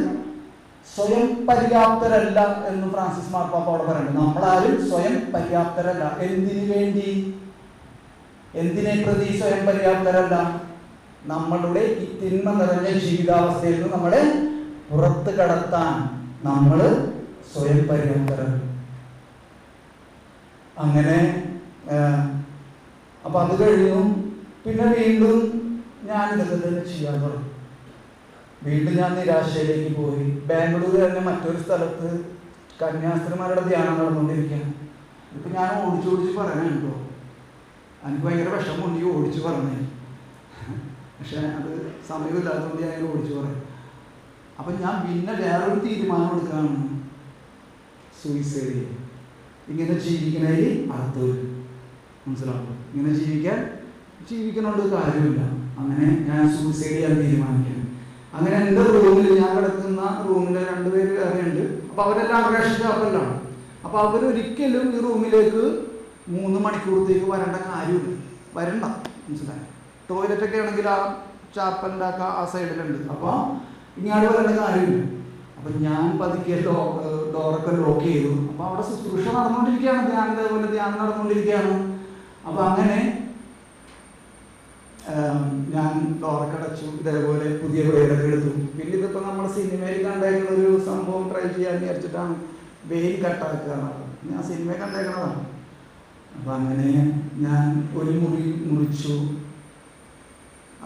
Speaker 2: സ്വയം പര്യാപ്തരല്ല എന്ന് ഫ്രാൻസിസ് മാർപ്പാപ്പ അവിടെ പറയുന്നത്. നമ്മളാരും സ്വയം പര്യാപ്തരല്ല. എന്തിനു വേണ്ടി, എന്തിനെ പ്രതി സ്വയം പര്യാപ്തരല്ല? നമ്മളുടെ ഈ തിന്മ നിറഞ്ഞ ജീവിതാവസ്ഥയിൽ നിന്ന് നമ്മളെ പുറത്ത് കടത്താൻ നമ്മൾ സ്വയം പര്യാപ്തരല്ല. അങ്ങനെ അപ്പൊ അത് കഴിഞ്ഞു. പിന്നെ വീണ്ടും ഞാൻ ഇതൊക്കെ തന്നെ ചെയ്യാൻ തുടങ്ങി. വീണ്ടും ഞാൻ നിരാശയിലേക്ക് പോയി. ബാംഗ്ലൂർ തന്നെ മറ്റൊരു സ്ഥലത്ത് കന്യാസ്ത്രീമാരുടെ ധ്യാനം നടന്നുകൊണ്ടിരിക്കുകയാണ്. ഇപ്പൊ ഞാൻ ഓടിച്ചോടിച്ച് പറയാനുണ്ടോ, എനിക്ക് ഭയങ്കര വിഷമമുണ്ട് ഈ ഓടിച്ച് പറഞ്ഞേ. പക്ഷെ അത് സമയമില്ലാത്തതുകൊണ്ട് ഞാൻ ഓടിച്ചു പറയും. അപ്പം ഞാൻ പിന്നെ വേറൊരു തീരുമാനം എടുക്കുകയാണ്, സൂയിസൈഡ്. ഇങ്ങനെ ജീവിക്കണേൽ അടുത്ത് മനസ്സിലാവും. ഇങ്ങനെ ജീവിക്കണോണ്ട് കാര്യമില്ല. അങ്ങനെ ഞാൻ സൂയിസൈഡ് ചെയ്യാൻ തീരുമാനിക്കണം. അങ്ങനെ എൻ്റെ റൂമിൽ, ഞാൻ കിടക്കുന്ന റൂമിൽ 2 പേര് വേറെയുണ്ട്. അപ്പോൾ അവരെല്ലാം അപേക്ഷ ചാപ്പല്ലാണ്. അപ്പോൾ അവരൊരിക്കലും ഈ റൂമിലേക്ക് 3 മണിക്കൂറത്തേക്ക് വരേണ്ട കാര്യമില്ല. വരണ്ട, മനസ്സിലായി. ടോയ്ലറ്റൊക്കെ ആണെങ്കിൽ ആ ചാപ്പലിൻ്റെ ആ സൈഡിലുണ്ട്. അപ്പോൾ ഇങ്ങോട്ട് വരേണ്ട കാര്യമില്ല. അപ്പം ഞാൻ പതുക്കെ ഡോറൊക്കെ ലോക്ക് ചെയ്തു. അപ്പോൾ അവിടെ ശുശ്രൂഷ നടന്നുകൊണ്ടിരിക്കുകയാണ്, ഇതേപോലെ ധ്യാനം നടന്നുകൊണ്ടിരിക്കുകയാണ്. അപ്പം അങ്ങനെ ഞാൻ ഡോറൊക്കെ അടച്ചു. ഇതേപോലെ പുതിയ ബ്ലേഡൊക്കെ എടുത്തു. പിന്നെ ഇതിപ്പോൾ നമ്മൾ സിനിമയിൽ കണ്ടേക്കുന്ന ഒരു സംഭവം ട്രൈ ചെയ്യാൻ വിചാരിച്ചിട്ടാണ് വെയിൽ കട്ടാക്കുകയാണ്. ഞാൻ സിനിമയിൽ കണ്ടേക്കണതാണ്. അപ്പം അങ്ങനെ ഞാൻ ഒരു മുറി മുറിച്ചു.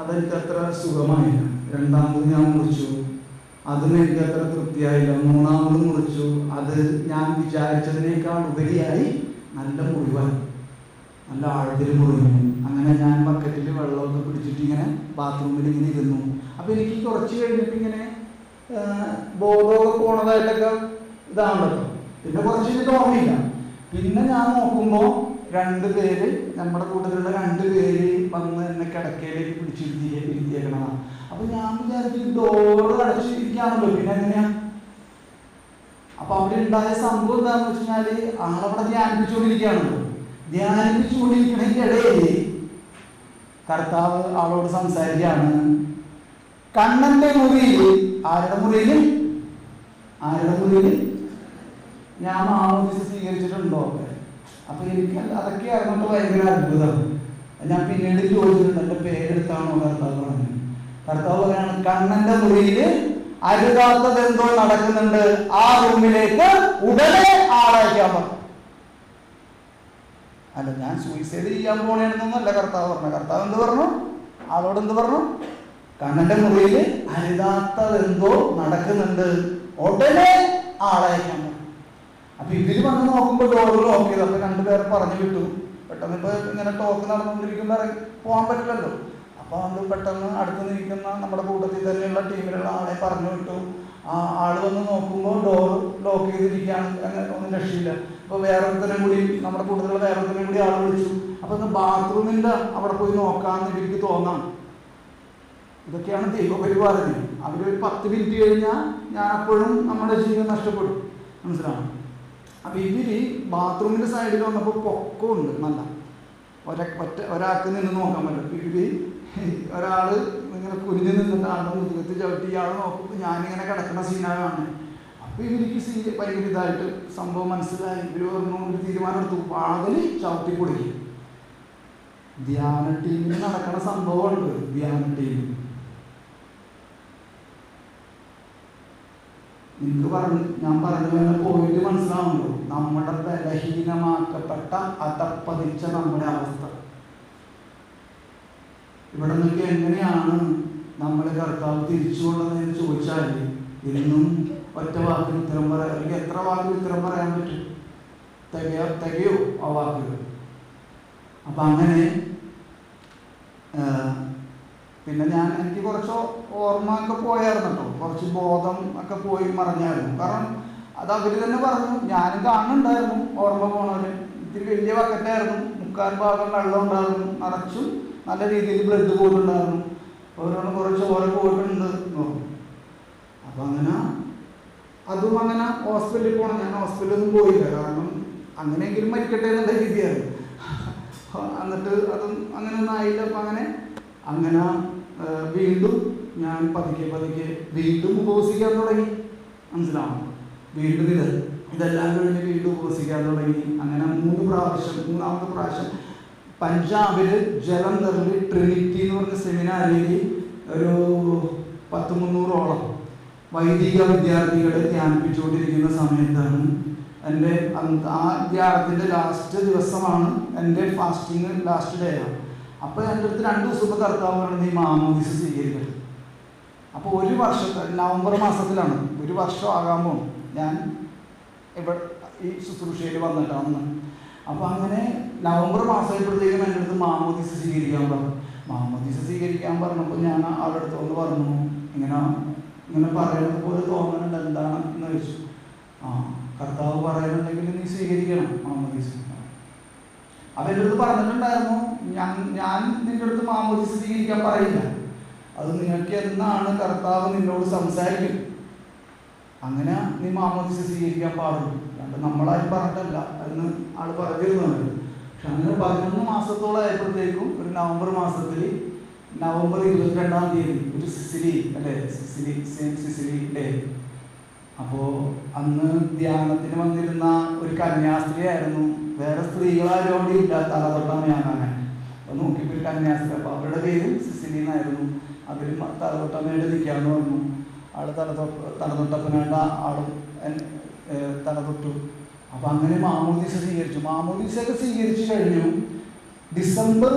Speaker 2: അതെനിക്ക് അത്ര സുഖമായില്ല. 2ാമത് ഞാൻ മുറിച്ചു, അതും എനിക്ക് അത്ര തൃപ്തിയായില്ല. 3ാമത് മുറിച്ചു, അത് ഞാൻ വിചാരിച്ചതിനേക്കാൾ ഉപരിയായി നല്ല മുറിവായി, നല്ല ആഴത്തിൽ മുറിഞ്ഞു. അങ്ങനെ ഞാൻ ബക്കറ്റിൽ വെള്ളമൊക്കെ പിടിച്ചിട്ട് ഇങ്ങനെ ബാത്റൂമിൽ ഇങ്ങനെ ഇരുന്നു. അപ്പം എനിക്ക് കുറച്ച് കഴിഞ്ഞിട്ട് ഇങ്ങനെ ബോധമൊക്കെ പോണതായിട്ടൊക്കെ ഇതാണല്ലോ. പിന്നെ കുറച്ച് കഴിഞ്ഞിട്ട് ഓർമ്മയില്ല. പിന്നെ ഞാൻ നോക്കുമ്പോൾ 2 പേര്, നമ്മുടെ കൂട്ടത്തിലുള്ള 2 പേര് വന്ന് എന്നെ കിടക്കയിലേക്ക് പിടിച്ചിരുത്തിയേക്കണതാണ്. അപ്പൊ ഞാൻ വിചാരിച്ചു ഡോറ് അടച്ചിരിക്കുകയാണല്ലോ, പിന്നെ എങ്ങനെയാ? അപ്പൊ അവിടെ ഉണ്ടായ സംഭവം എന്താണെന്ന് വെച്ച് കഴിഞ്ഞാല് ആളവിടെ ധ്യാനിപ്പിച്ചുകൊണ്ടിരിക്കുകയാണല്ലോ. ധ്യാനിപ്പിച്ചുകൊണ്ടിരിക്കണതിൻ്റെ ഇടയിൽ കർത്താവ് ആളോട് സംസാരിക്കുകയാണ്. കണ്ണന്റെ മുറിയിൽ, ആരുടെ മുറിയിൽ? ഞാൻ മാമോദീസ സ്വീകരിച്ചിട്ടുണ്ടോ? അപ്പൊ എനിക്ക് അതൊക്കെ അറിഞ്ഞിട്ട് ഭയങ്കര അത്ഭുതം. ഞാൻ പിന്നീട് ചോദിച്ചിട്ടുണ്ട്, എൻ്റെ പേരെടുത്താണോ കർത്താവ് പറഞ്ഞു. കർത്താവ് പറയാണ്, കണ്ണന്റെ മുറിയിൽ അരുതാത്തത് എന്തോ നടക്കുന്നുണ്ട്, ആ റൂമിലേക്ക് ഉടനെ ആളയക്കാൻ പറഞ്ഞു. അല്ല, ഞാൻ സൂയിസൈഡ് ചെയ്യാൻ പോണേന്നൊന്നല്ല കർത്താവ് പറഞ്ഞു. കർത്താവ് എന്ത് പറഞ്ഞു? ആളോട് എന്ത് പറഞ്ഞു? കണ്ണന്റെ മുറിയിൽ അരുതാത്തത് എന്തോ നടക്കുന്നുണ്ട്, ഉടനെ ആളയക്കാൻ പറഞ്ഞു. അപ്പൊ ഇതിൽ വന്ന് നോക്കുമ്പോൾ ഡോറ് ലോക്ക് ചെയ്തു. അപ്പൊ 2 പേരെ പറഞ്ഞു വിട്ടു. പെട്ടെന്ന് ഇപ്പൊ ഇങ്ങനെ ടോക്ക് നടന്നുകൊണ്ടിരിക്കുമ്പോൾ പോകാൻ പറ്റില്ലല്ലോ. അപ്പൊ അത് പെട്ടെന്ന് അടുത്ത് നിൽക്കുന്ന നമ്മുടെ കൂട്ടത്തിൽ തന്നെയുള്ള ടീമിലുള്ള ആളെ പറഞ്ഞു വിട്ടു. ആ ആള് വന്ന് നോക്കുമ്പോൾ ഡോറ് ലോക്ക് ചെയ്തിരിക്കുകയാണ്. അങ്ങനെ ഒന്നും രക്ഷയില്ല. അപ്പൊ വേറൊരുത്തരും കൂടി, നമ്മുടെ കൂട്ടത്തിലുള്ള വേറൊരുത്തരും കൂടി ആളെ വിളിച്ചു. അപ്പൊ ഒന്ന് ബാത്റൂമിന്റെ അവിടെ പോയി നോക്കാമെന്ന് എനിക്ക് തോന്നാം. ഇതൊക്കെയാണ് ദൈവപരിപാലനം. അവരൊരു 10 മിനിറ്റ് കഴിഞ്ഞാൽ ഞാൻ അപ്പോഴും നമ്മുടെ ജീവൻ നഷ്ടപ്പെടും, മനസ്സിലാവും. അപ്പം ഇവര് ബാത്റൂമിൻ്റെ സൈഡിൽ വന്നപ്പോൾ പൊക്കമുണ്ട് നല്ല ഒരാൾക്ക് നിന്ന് നോക്കാൻ പറ്റും. ഇവര് ഒരാൾ ഇങ്ങനെ കുനിഞ്ഞ് നിന്നിട്ട് ആളുടെ മുതുകത്ത് ചവിട്ടി ഇയാൾ നോക്കുമ്പോൾ ഞാനിങ്ങനെ കിടക്കുന്ന സീനാണ്. അപ്പോൾ ഇവർക്ക് ഭയങ്കര ഇതായിട്ട് സംഭവം മനസ്സിലായി. ഇവർ പറഞ്ഞു ഒരു തീരുമാനം എടുത്തു, വാതിൽ ചവിട്ടി പൊളിക്കും. ധ്യാന ടീമിൽ നടക്കുന്ന സംഭവമുണ്ട്. ധ്യാന ടീം ഞാൻ പറഞ്ഞു പോയിട്ട് മനസ്സിലാവുന്നുണ്ടോ? നമ്മുടെ ബലഹീനമാക്കപ്പെട്ട അതപ്പതിച്ച നമ്മുടെ അവസ്ഥ. ഇവിടെ നിന്നൊക്കെ എങ്ങനെയാണ് നമ്മൾ കർത്താവ് തിരിച്ചുകൊള്ളതെന്ന് ചോദിച്ചാൽ ഇന്നും ഒറ്റ വാക്കിന് ഉത്തരം പറയാം. അല്ലെങ്കിൽ എത്ര വാക്കിന് ഉത്തരം പറയാൻ പറ്റും? തികയോ ആ വാക്കുകൾ? അപ്പം അങ്ങനെ പിന്നെ എനിക്ക് കുറച്ച് ഓർമ്മ ഒക്കെ പോയായിരുന്നു കേട്ടോ. കുറച്ച് ബോധം ഒക്കെ പോയി മറിഞ്ഞായിരുന്നു. കാരണം അത് അവർ തന്നെ പറഞ്ഞു. ഞാനും കാണുന്നുണ്ടായിരുന്നു ഓർമ്മ പോണവര്. ഇത്തിരി വലിയ ബക്കറ്റായിരുന്നു, 3/4 ഭാഗം വെള്ളം ഉണ്ടായിരുന്നു, നിറച്ചും നല്ല രീതിയിൽ ബ്ലഡ് പോയിട്ടുണ്ടായിരുന്നു. ഓരോന്ന് കുറച്ച് ഓരോ പോയിട്ടുണ്ട് എന്ന് പറഞ്ഞു. അപ്പം അങ്ങനെ അതും അങ്ങനെ ഹോസ്പിറ്റലിൽ പോകണം. ഞാൻ ഹോസ്പിറ്റലൊന്നും പോയില്ല, കാരണം അങ്ങനെയെങ്കിലും മരിക്കട്ടെ എന്നുള്ള രീതിയായിരുന്നു. എന്നിട്ട് അതും അങ്ങനെ ഒന്നും ആയില്ല. അപ്പം അങ്ങനെ വീണ്ടും ഞാൻ പതുക്കെ വീണ്ടും ഉപവസിക്കാൻ തുടങ്ങി. മനസ്സിലാവും? വീണ്ടും ഇതെല്ലാം കഴിഞ്ഞ് വീണ്ടും ഉപവസിക്കാൻ തുടങ്ങി. അങ്ങനെ 3 പ്രാവശ്യം, 3ാമത്തെ പ്രാവശ്യം പഞ്ചാബിൽ ജലന്ധറിൽ ട്രിനിറ്റി എന്ന് പറഞ്ഞ സെമിനാരിൽ ഒരു 100-300ഓളം വൈദിക വിദ്യാർത്ഥികളെ ധ്യാനിപ്പിച്ചുകൊണ്ടിരിക്കുന്ന സമയത്താണ് എൻ്റെ ആ ധ്യാനത്തിൻ്റെ ലാസ്റ്റ് ദിവസമാണ്. എൻ്റെ ഫാസ്റ്റിങ് ലാസ്റ്റ് ഡേ ആണ്. അപ്പോൾ എൻ്റെ അടുത്ത് 2 ദിവസം മുമ്പ് കർത്താവ് പറഞ്ഞത് ഈ മാമോദീസ സ്വീകരിക്കരുത്. അപ്പോൾ ഒരു വർഷത്തെ നവംബർ മാസത്തിലാണ്, 1 വർഷം ആകാൻ പോകും ഞാൻ ഇവിടെ ഈ ശുശ്രൂഷയിൽ വന്നിട്ടാണ്. അപ്പോൾ അങ്ങനെ നവംബർ മാസമായപ്പോഴത്തേക്കും എൻ്റെ അടുത്ത് മാമോദീസ സ്വീകരിക്കാൻ പറഞ്ഞു. മാമോദീസ സ്വീകരിക്കാൻ പറഞ്ഞപ്പോൾ ഞാൻ ആളുടെ അടുത്ത് വന്ന് പറഞ്ഞു, ഇങ്ങനെ പറയുന്നത് പോലെ തോന്നുന്നുണ്ട്, എന്താണ് എന്ന് ചോദിച്ചു. കർത്താവ് പറയുന്നുണ്ടെങ്കിൽ നീ സ്വീകരിക്കണം മാമോദീസ. അപ്പം എൻ്റെ അടുത്ത് പറഞ്ഞിട്ടുണ്ടായിരുന്നു, ഞാൻ നിൻ്റെ അടുത്ത് മാമോദീസ സ്വീകരിക്കാൻ പറയില്ല, അത് നിങ്ങൾക്ക് എന്നാണ് കർത്താവ് നിന്നോട് സംസാരിക്കും, അങ്ങനെ നീ മാമോദീസ സ്വീകരിക്കാൻ പാടുള്ളൂ, അല്ലാണ്ട് നമ്മളാരും പറഞ്ഞിട്ടല്ല എന്ന് ആൾ പറഞ്ഞിരുന്നുണ്ട്. പക്ഷെ അങ്ങനെ 11 മാസത്തോളം ആയപ്പോഴത്തേക്കും ഒരു നവംബർ മാസത്തിൽ നവംബർ 22-ാം തീയതി ഒരു സിസിലി അല്ലേ, സിസിലി ഡേ. അപ്പോൾ അന്ന് ധ്യാനത്തിന് വന്നിരുന്ന ഒരു കന്യാസ്ത്രീ ആയിരുന്നു. വേറെ സ്ത്രീകളാരും അവിടെ ഇല്ല, തലതൊട്ടമ്മയാണ്. അപ്പോൾ നോക്കിയപ്പോൾ ഒരു കന്യാസ്ത്രീ. അപ്പോൾ അവരുടെ പേര് സിസിലി എന്നായിരുന്നു. അവർ തലതൊട്ടമ്മയുടെ നിൽക്കാമെന്ന് പറഞ്ഞു. ആൾ തലതൊട്ടപ്പനായിട്ട് ആളും തലതൊട്ടു. അപ്പം അങ്ങനെ മാമോദീസ സ്വീകരിച്ചു. മാമോദീസയൊക്കെ സ്വീകരിച്ചു കഴിഞ്ഞു. ഡിസംബർ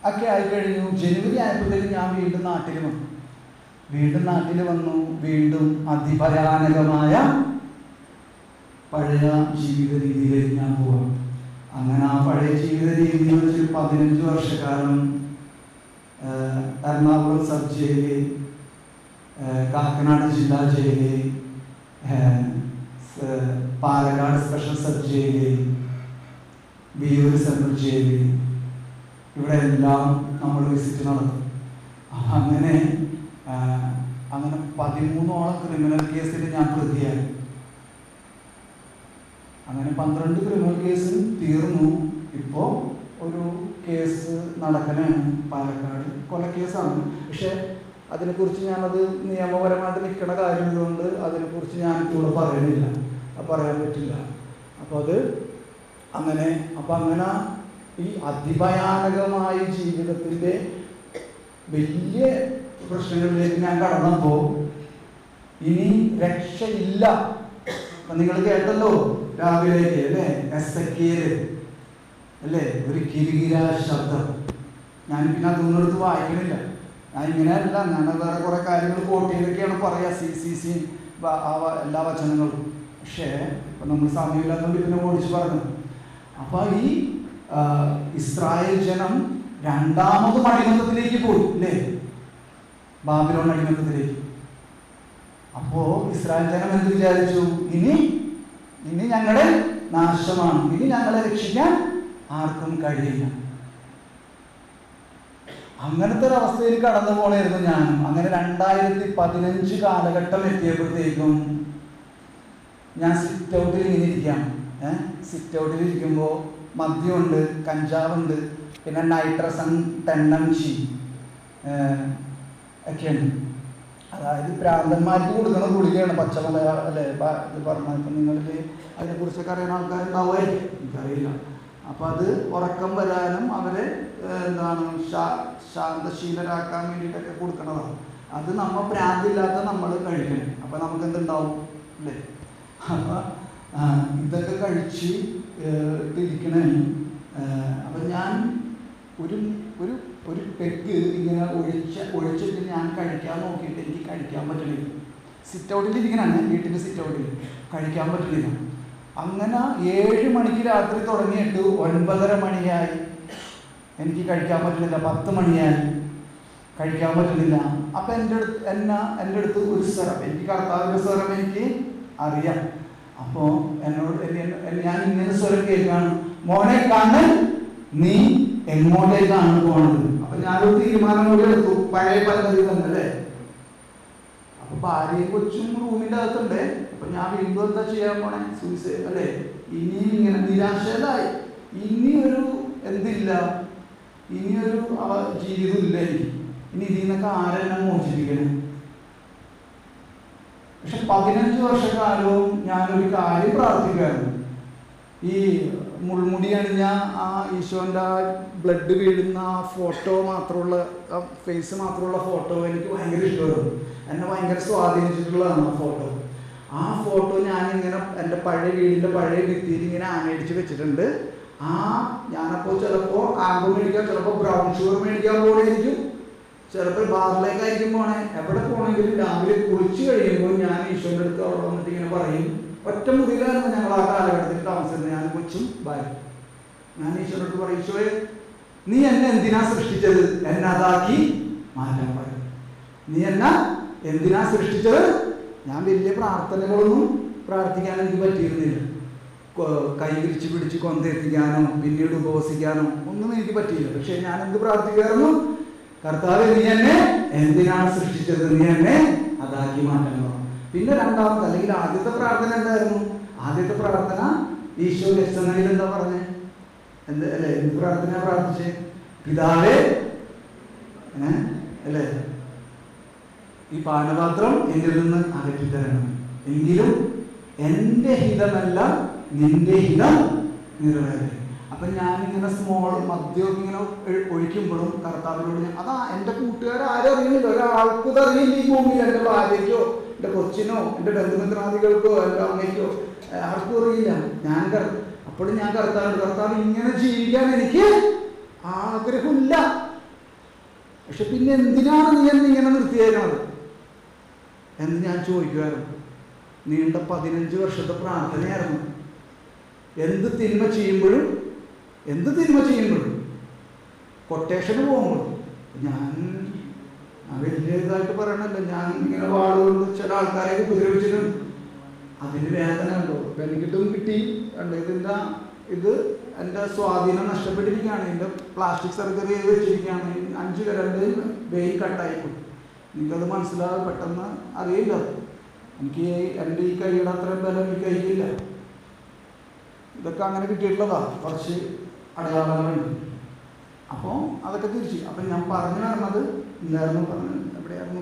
Speaker 2: ഒക്കെ ആയിക്കഴിഞ്ഞു. ജനുവരി ആയപ്പോഴത്തേക്കും ഞാൻ വീണ്ടും നാട്ടിൽ വന്നു. വീണ്ടും അതിഭയാനകമായ പഴയ ജീവിത രീതിയിലേക്ക് ഞാൻ പോവാം. അങ്ങനെ ആ പഴയ ജീവിത രീതി എന്ന് വെച്ചാൽ 15 വർഷക്കാലം എറണാകുളം സബ് ജയില്, കാക്കനാട് ജില്ലാ ജയില്, പാലക്കാട് സ്പെഷ്യൽ സബ് ജയില്, വിയൂർ സെൻട്രൽ ജയില്, ഇവിടെ എല്ലാം നമ്മൾ വിസിറ്റ് നടത്തും. അങ്ങനെ 13ഓളം ക്രിമിനൽ കേസിൽ ഞാൻ പ്രതിയായി. അങ്ങനെ 12 ക്രിമിനൽ കേസ് തീർന്നു. ഇപ്പോൾ ഒരു കേസ് നടക്കണാണ് പാലക്കാട്, കൊലക്കേസാണ്. പക്ഷെ അതിനെക്കുറിച്ച് ഞാനത് നിയമപരമായിട്ട് നിൽക്കുന്ന കാര്യമായതുകൊണ്ട് അതിനെക്കുറിച്ച് ഞാൻ ഇവിടെ പറയുന്നില്ല, പറയാൻ പറ്റില്ല. അപ്പോൾ അത് അങ്ങനെ ഈ അതിഭയാനകമായ ജീവിതത്തിൻ്റെ വലിയ പ്രശ്നങ്ങളിലേക്ക് ഞാൻ കടന്നപ്പോൾ ഇനി രക്ഷയില്ല. നിങ്ങൾ കേട്ടല്ലോ രാവിലേക്ക് അല്ലേ, എസെക്കിയേൽ അല്ലേ, ഒരു കിരികിര ശബ്ദം. ഞാൻ പിന്നെ അതൊന്നും എടുത്ത് വായിക്കണില്ല. ഞാൻ ഇങ്ങനെയല്ല, ഞാൻ വേറെ കുറേ കാര്യങ്ങൾ കോട്ട് ചെയ്തൊക്കെയാണ് പറയുക, സി എല്ലാ വചനങ്ങളും. പക്ഷേ ഇപ്പം നമ്മൾ സമയമില്ലാത്തതുകൊണ്ട് ഇതിനെ ഓടിച്ച് പറഞ്ഞു. അപ്പോൾ ഈ ഇസ്രായേൽ ജനം 2ാമതും അടിമത്തത്തിലേക്ക് പോയി അല്ലേ, ബാബിലോൺ അടിമത്തത്തിലേക്ക്. അപ്പോൾ ഇസ്രായേൽ ജനം എന്ത് വിചാരിച്ചു? ഇനി ഞങ്ങളുടെ നാശമാണ്, ഇനി ഞങ്ങളെ രക്ഷിക്കാൻ ആർക്കും കഴിയില്ല. അങ്ങനത്തെ ഒരു അവസ്ഥയിൽ കടന്നു പോണായിരുന്നു ഞാനും. അങ്ങനെ 2015 കാലഘട്ടം എത്തിയപ്പോഴത്തേക്കും ഞാൻ സിറ്റ് ഔട്ടിൽ ഇങ്ങനെ ഇരിക്കുകയാണ്. സിറ്റ് ഔട്ടിൽ ഇരിക്കുമ്പോൾ മദ്യമുണ്ട്, കഞ്ചാവുണ്ട്, പിന്നെ നൈട്രസൺ 10mg ഒക്കെയുണ്ട്. അതായത് പ്രാന്തന്മാർക്ക് കൊടുക്കുന്ന ഗുളികയാണ്. പച്ചമലയാളം അല്ലേ ഇത് പറഞ്ഞാൽ. ഇപ്പം നിങ്ങളിൽ അതിനെക്കുറിച്ചൊക്കെ അറിയുന്ന ആൾക്കാരുണ്ടാവുമായിരിക്കും, എനിക്കറിയില്ല. അപ്പോൾ അത് ഉറക്കം വരാനും അവരെ എന്താണ് ശാന്തശീലരാക്കാൻ വേണ്ടിയിട്ടൊക്കെ കൊടുക്കണതാണ്. അത് നമ്മൾ പ്രാന്തില്ലാത്ത നമ്മൾ കഴിക്കണം. അപ്പോൾ നമുക്ക് എന്തുണ്ടാവും അല്ലേ? അപ്പോൾ ഇതൊക്കെ കഴിച്ച് ഇരിക്കണേ. അപ്പം ഞാൻ ഒരു ഒരു ഒരു പെഗ് ഇങ്ങനെ ഒഴിച്ചിട്ട് ഞാൻ കഴിക്കാൻ നോക്കിയിട്ട് എനിക്ക് കഴിക്കാൻ പറ്റണില്ല. സിറ്റ് ഔട്ടിൽ ഇരിക്കണാണ്, വീട്ടിൻ്റെ സിറ്റ് ഔട്ടിൽ. കഴിക്കാൻ പറ്റണില്ല. അങ്ങനെ 7 മണിക്ക് രാത്രി തുടങ്ങിയിട്ട് 9:30 മണിയായി, എനിക്ക് കഴിക്കാൻ പറ്റുന്നില്ല. 10 മണിയായി, കഴിക്കാൻ പറ്റുന്നില്ല. അപ്പം എൻ്റെ അടുത്ത് ഒരു സ്വരം, എനിക്ക് കർത്താവിൻ്റെ സ്വരം എനിക്ക് അറിയാം. അപ്പോൾ ഞാൻ ഇങ്ങനെ സ്വരം കേൾക്കാണ്, മോനെ കണ്ണൻ നീ എങ്ങോട്ടേക്കാണ് പോണത്? അപ്പം ഞാനൊരു തീരുമാനം കൂടി എടുത്തു. പഴയ പദ്ധതി തന്നെ അല്ലേ? അപ്പോൾ ഭാര്യയും കൊച്ചും റൂമിൻ്റെ അകത്തുണ്ട്. അപ്പം ഞാൻ വീണ്ടും എന്താ ചെയ്യാൻ പോണേ? സൂയിസൈഡ് അല്ലേ? ഇനിയും ഇങ്ങനെ നിരാശയിലായി. ഇനിയൊരു എന്തില്ല, ഇനിയൊരു ജീവിതം ഇല്ല എനിക്ക്. ഇനി ഇതിൽ നിന്നൊക്കെ ആരെന്നെ മോചിപ്പിക്കണം? പക്ഷെ 15 വർഷക്കാലവും ഞാനൊരു കാര്യം പ്രാർത്ഥിക്കായിരുന്നു. ഈ മുൾമുടി അണിഞ്ഞ ആ ഈശോൻ്റെ ബ്ലഡ് വീഴുന്ന ആ ഫോട്ടോ മാത്രമുള്ള, ആ ഫേസ് മാത്രമുള്ള ഫോട്ടോ എനിക്ക് ഭയങ്കര ഇഷ്ടമായിരുന്നു. എന്നെ ഭയങ്കര സ്വാധീനിച്ചിട്ടുള്ളതാണ് ആ ഫോട്ടോ. ആ ഫോട്ടോ ഞാനിങ്ങനെ എൻ്റെ പഴയ വീടിൻ്റെ പഴയ ഭിത്തിയിൽ ഇങ്ങനെ ആമേടിച്ച് വെച്ചിട്ടുണ്ട്. ഞാനപ്പോൾ ചിലപ്പോൾ ആൽബം മേടിക്കാൻ, ചിലപ്പോൾ ബ്രൗൺ ഷുഗർ മേടിക്കാൻ പോകണമായിരിക്കും, ചിലപ്പോൾ ബാറിലേക്കായിരിക്കും പോണേ. എവിടെ പോകണമെങ്കിലും രാവിലെ കുളിച്ച് കഴിയുമ്പോൾ ഞാൻ ഈശോൻ്റെ അടുത്ത് അവിടെ വന്നിട്ട് ഇങ്ങനെ പറയും. ഒറ്റ മുറിയിലായിരുന്നു ഞങ്ങൾ ആ കാലഘട്ടത്തിൽ താമസിച്ചത്, ഞാൻ കൊച്ചും ഭാര്യ. ഞാൻ ഈശോയുടെ അടുത്ത് പറയും, ഈശോയെ നീ എന്നെ എന്തിനാ സൃഷ്ടിച്ചത്? എന്നെ അതാക്കി മാറ്റാൻ പറയും. നീ എന്നെ എന്തിനാ സൃഷ്ടിച്ചത്? ഞാൻ വലിയ പ്രാർത്ഥനകളൊന്നും പ്രാർത്ഥിക്കാൻ എനിക്ക് പറ്റിയിരുന്നില്ല. കൈ വിരിച്ച് പിടിച്ച് കൊന്തെത്തിക്കാനോ പിന്നീട് ഉപവസിക്കാനോ ഒന്നും എനിക്ക് പറ്റിയില്ല. പക്ഷെ ഞാൻ എന്ത് പ്രാർത്ഥിക്കായിരുന്നു? കർത്താവേ നീ എന്നെ എന്തിനാണ് സൃഷ്ടിച്ചത്? നീ എന്നെ അതാക്കി മാറ്റണം. പിന്നെ രണ്ടാമത്തെ അല്ലെങ്കിൽ ആദ്യത്തെ പ്രാർത്ഥന എന്തായിരുന്നു? ആദ്യത്തെ പ്രാർത്ഥന ഈശോ ഗെത്സമനിയിൽ എന്താ പറഞ്ഞേ? അല്ലേ? എന്ത് പ്രാർത്ഥന പ്രാർത്ഥിച്ചേ? പിതാവേ അല്ലേ, ഈ പാനപാത്രം എന്നിൽ നിന്ന് അകറ്റിത്തരണം, എങ്കിലും എൻ്റെ ഹിതമല്ല നിന്റെ ഹിതം നിറവേറെ. അപ്പം ഞാനിങ്ങനെ മദ്യമൊക്കെ ഇങ്ങനെ ഒഴിക്കുമ്പോഴും കർത്താവിനോട് അതാ എൻ്റെ കൂട്ടുകാരും അറിയുന്നില്ല, ഒരാൾക്കും അറിയില്ല ഈ ഭൂമിയിൽ. എൻ്റെ ഭാര്യയ്ക്കോ എൻ്റെ കൊച്ചിനോ എൻ്റെ ബന്ധുമിത്രാദികൾക്കോ എൻ്റെ അമ്മയ്ക്കോ ആർക്കും അറിയില്ല. അപ്പോഴും ഞാൻ കർത്താവ് ഇങ്ങനെ ജീവിക്കാൻ എനിക്ക് ആഗ്രഹമില്ല. പക്ഷെ പിന്നെ എന്തിനാണ് നീ എന്നെ ഇങ്ങനെ നിർത്തിയേക്കുന്നത് എന്ന് ഞാൻ ചോദിക്കുമായിരുന്നു. നീണ്ട 15 വർഷത്തെ പ്രാർത്ഥനയായിരുന്നു. എന്ത് തിന്മ ചെയ്യുമ്പോഴും കൊട്ടേഷന് പോകുമ്പോഴും ഞാൻ വലിയ ഇതായിട്ട് പറയണല്ലോ, ഞാൻ ഇങ്ങനെ വാളുകൊണ്ട് ചില ആൾക്കാരെ ഉപദ്രവിച്ചിട്ടുണ്ട്. അതിന് വേദന ഉണ്ടോ? എനിക്കിട്ടും കിട്ടി. ഇത് എൻ്റെ സ്വാധീനം നഷ്ടപ്പെട്ടിരിക്കുകയാണ്. എൻ്റെ പ്ലാസ്റ്റിക് സർജറി ചെയ്ത് വെച്ചിരിക്കുകയാണ്. 5 വിരലിൻ്റെ വെയിൽ കട്ടായിപ്പോയി. എനിക്കത് മനസ്സിലാകാൻ പെട്ടെന്ന് അറിയില്ല. എനിക്ക് എൻ്റെ ഈ കൈയുടെ അത്രയും ബലം ഈ കൈയില്ല. ഇതൊക്കെ അങ്ങനെ കിട്ടിയിട്ടുള്ളതാണ്. കുറച്ച് അടയാളങ്ങളുണ്ട്. അപ്പോൾ അതൊക്കെ തിരിച്ചു. അപ്പം ഞാൻ പറഞ്ഞു വരുന്നത് എന്തായിരുന്നു? എവിടെയായിരുന്നു?